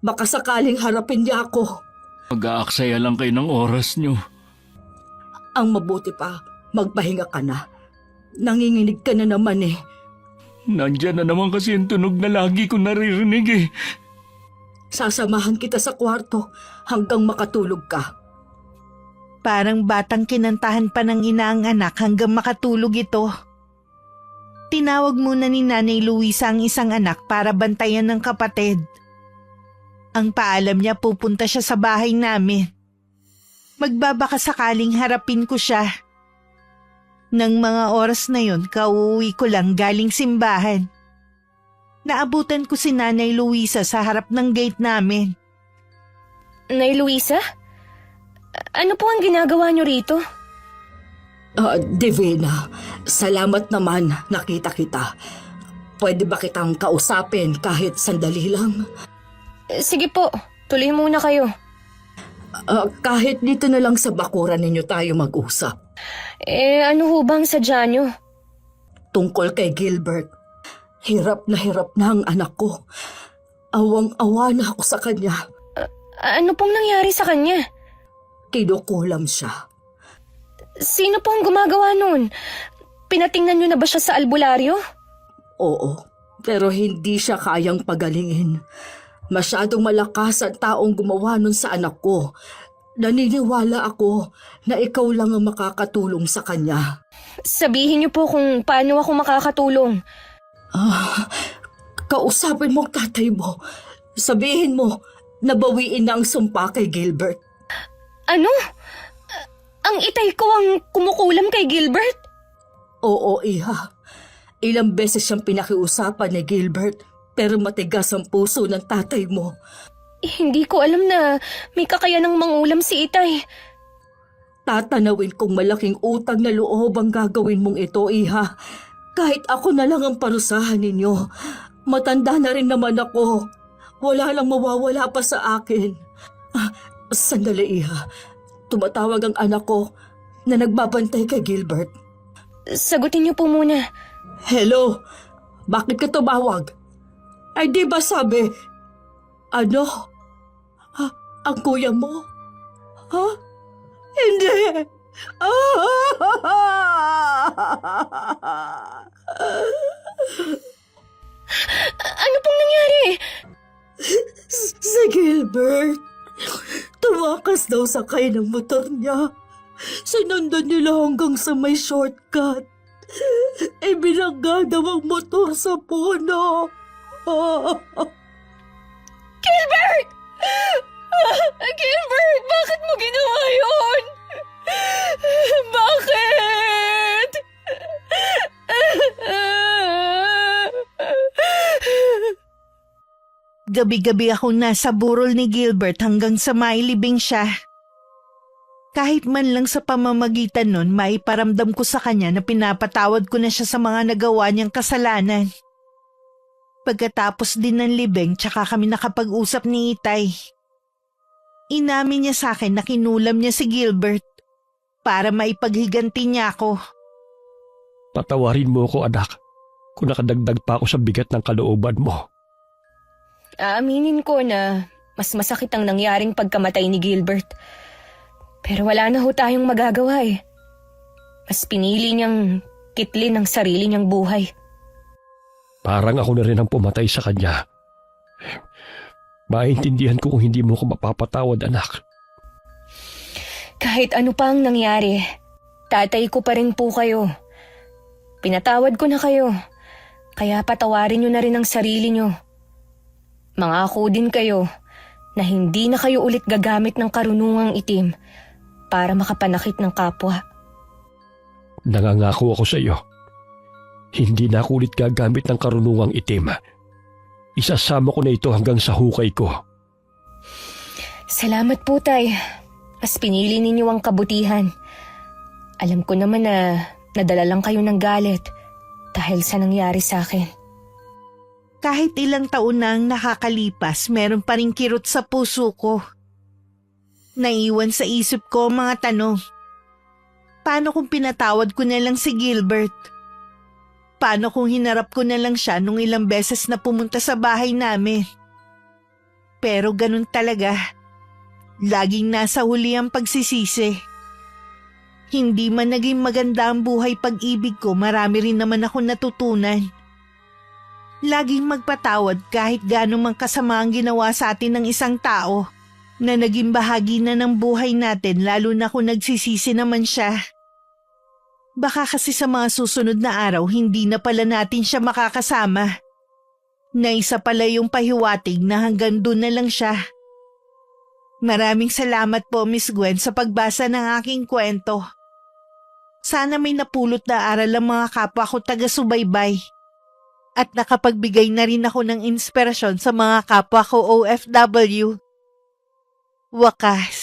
Baka sakaling harapin niya ako. Mag-aaksaya lang kayo ng oras nyo. Ang mabuti pa, magpahinga ka na. Nanginginig ka na naman eh. Nandyan na naman kasi ang tunog na lagi ko naririnig eh. Sasamahan kita sa kwarto hanggang makatulog ka. Parang batang kinantahan pa ng ina ang anak hanggang makatulog ito. Tinawag muna ni Nanay Luisa ang isang anak para bantayan ng kapatid. Ang paalam niya pupunta siya sa bahay namin. Magbabaka sakaling harapin ko siya. Nang mga oras na yon, kauuwi ko lang galing simbahan. Naabutan ko si Nanay Luisa sa harap ng gate namin. Nay Luisa? Ano po ang ginagawa niyo rito? Divina, salamat naman nakita kita. Pwede ba kitang kausapin kahit sandali lang? Sige po, tuloy muna kayo. Kahit dito na lang sa bakuran ninyo tayo mag-usap. Ano ho bang sadya niyo? Tungkol kay Gilbert. Hirap na ang anak ko. Awang-awa na ako sa kanya. Ano pong nangyari sa kanya? Kinukulam siya. Sino pong gumagawa nun? Pinatingnan niyo na ba siya sa albularyo? Oo, pero hindi siya kayang pagalingin. Masyadong malakas ang taong gumawa nun sa anak ko. Naniniwala ako na ikaw lang ang makakatulong sa kanya. Sabihin niyo po kung paano ako makakatulong. Kausapin mo ang tatay mo. Sabihin mo, nabawiin na ang sumpa kay Gilbert. Ano? Ang itay ko ang kumukulam kay Gilbert? Oo, iha. Ilang beses siyang pinakiusapan ni Gilbert, pero matigas ang puso ng tatay mo. Hindi ko alam na may kakayanang mangulam si itay. Tatanawin kong malaking utang na loob ang gagawin mong ito, iha. Kahit ako na lang ang parusahan ninyo. Matanda na rin naman ako. Wala lang mawawala pa sa akin. Sandali, iha. Tumatawag ang anak ko na nagbabantay kay Gilbert. Sagutin niyo po muna. Hello? Bakit ka tumawag? Ay di ba sabi, ano? Ang kuya mo? Ha? Hindi! Ano pong nangyari? Si Gilbert, tumakas daw sakay ng motor niya. Sinundan nila hanggang sa may shortcut. Ibinangga daw ang motor sa puno. Gilbert! Gilbert, bakit mo ginawa yun? Bakit? Gabi-gabi akong nasa burol ni Gilbert hanggang sa mailibing siya. Kahit man lang sa pamamagitan nun, maiparamdam ko sa kanya na pinapatawad ko na siya sa mga nagawa niyang kasalanan. Pagkatapos din ng libing, tsaka kami nakapag-usap ni Itay. Inamin niya sa akin na kinulam niya si Gilbert para maipaghiganti niya ako. Patawarin mo ko, anak, kung nakadagdag pa ako sa bigat ng kalooban mo. Aaminin ko na mas masakit ang nangyaring pagkamatay ni Gilbert. Pero wala na ho tayong magagawa eh. Mas pinili niyang kitlin ang sarili niyang buhay. Parang ako na rin ang pumatay sa kanya. Maintindihan ko kung hindi mo ko mapapatawad, anak. Kahit ano pa ang nangyari, tatay ko pa rin po kayo. Pinatawad ko na kayo, kaya patawarin niyo na rin ang sarili niyo. Mangako din kayo na hindi na kayo ulit gagamit ng karunungang itim para makapanakit ng kapwa. Nangangako ako sa iyo. Hindi na ako ulit gagamit ng karunungang itim. Isasama ko na ito hanggang sa hukay ko. Salamat po, Tay. Mas pinili ninyo ang kabutihan. Alam ko naman na nadala lang kayo ng galit dahil sa nangyari sa akin. Kahit ilang taon na ang nakakalipas, meron pa rin kirot sa puso ko. Naiwan sa isip ko ang mga tanong. Paano kung pinatawad ko na lang si Gilbert? Paano kung hinarap ko na lang siya nung ilang beses na pumunta sa bahay namin? Pero ganun talaga. Laging nasa huli ang pagsisisi. Hindi man naging maganda ang buhay pag-ibig ko, marami rin naman ako natutunan. Laging magpatawad kahit gaano mang kasama ang ginawa sa atin ng isang tao na naging bahagi na ng buhay natin, lalo na kung nagsisisi naman siya. Baka kasi sa mga susunod na araw hindi na pala natin siya makakasama. Na isa pala yung pahiwatig na hanggang doon na lang siya. Maraming salamat po, Miss Gwen, sa pagbasa ng aking kwento. Sana may napulot na aral ang mga kapwa ko taga-subaybay. At nakapagbigay na rin ako ng inspirasyon sa mga kapwa ko OFW. Wakas,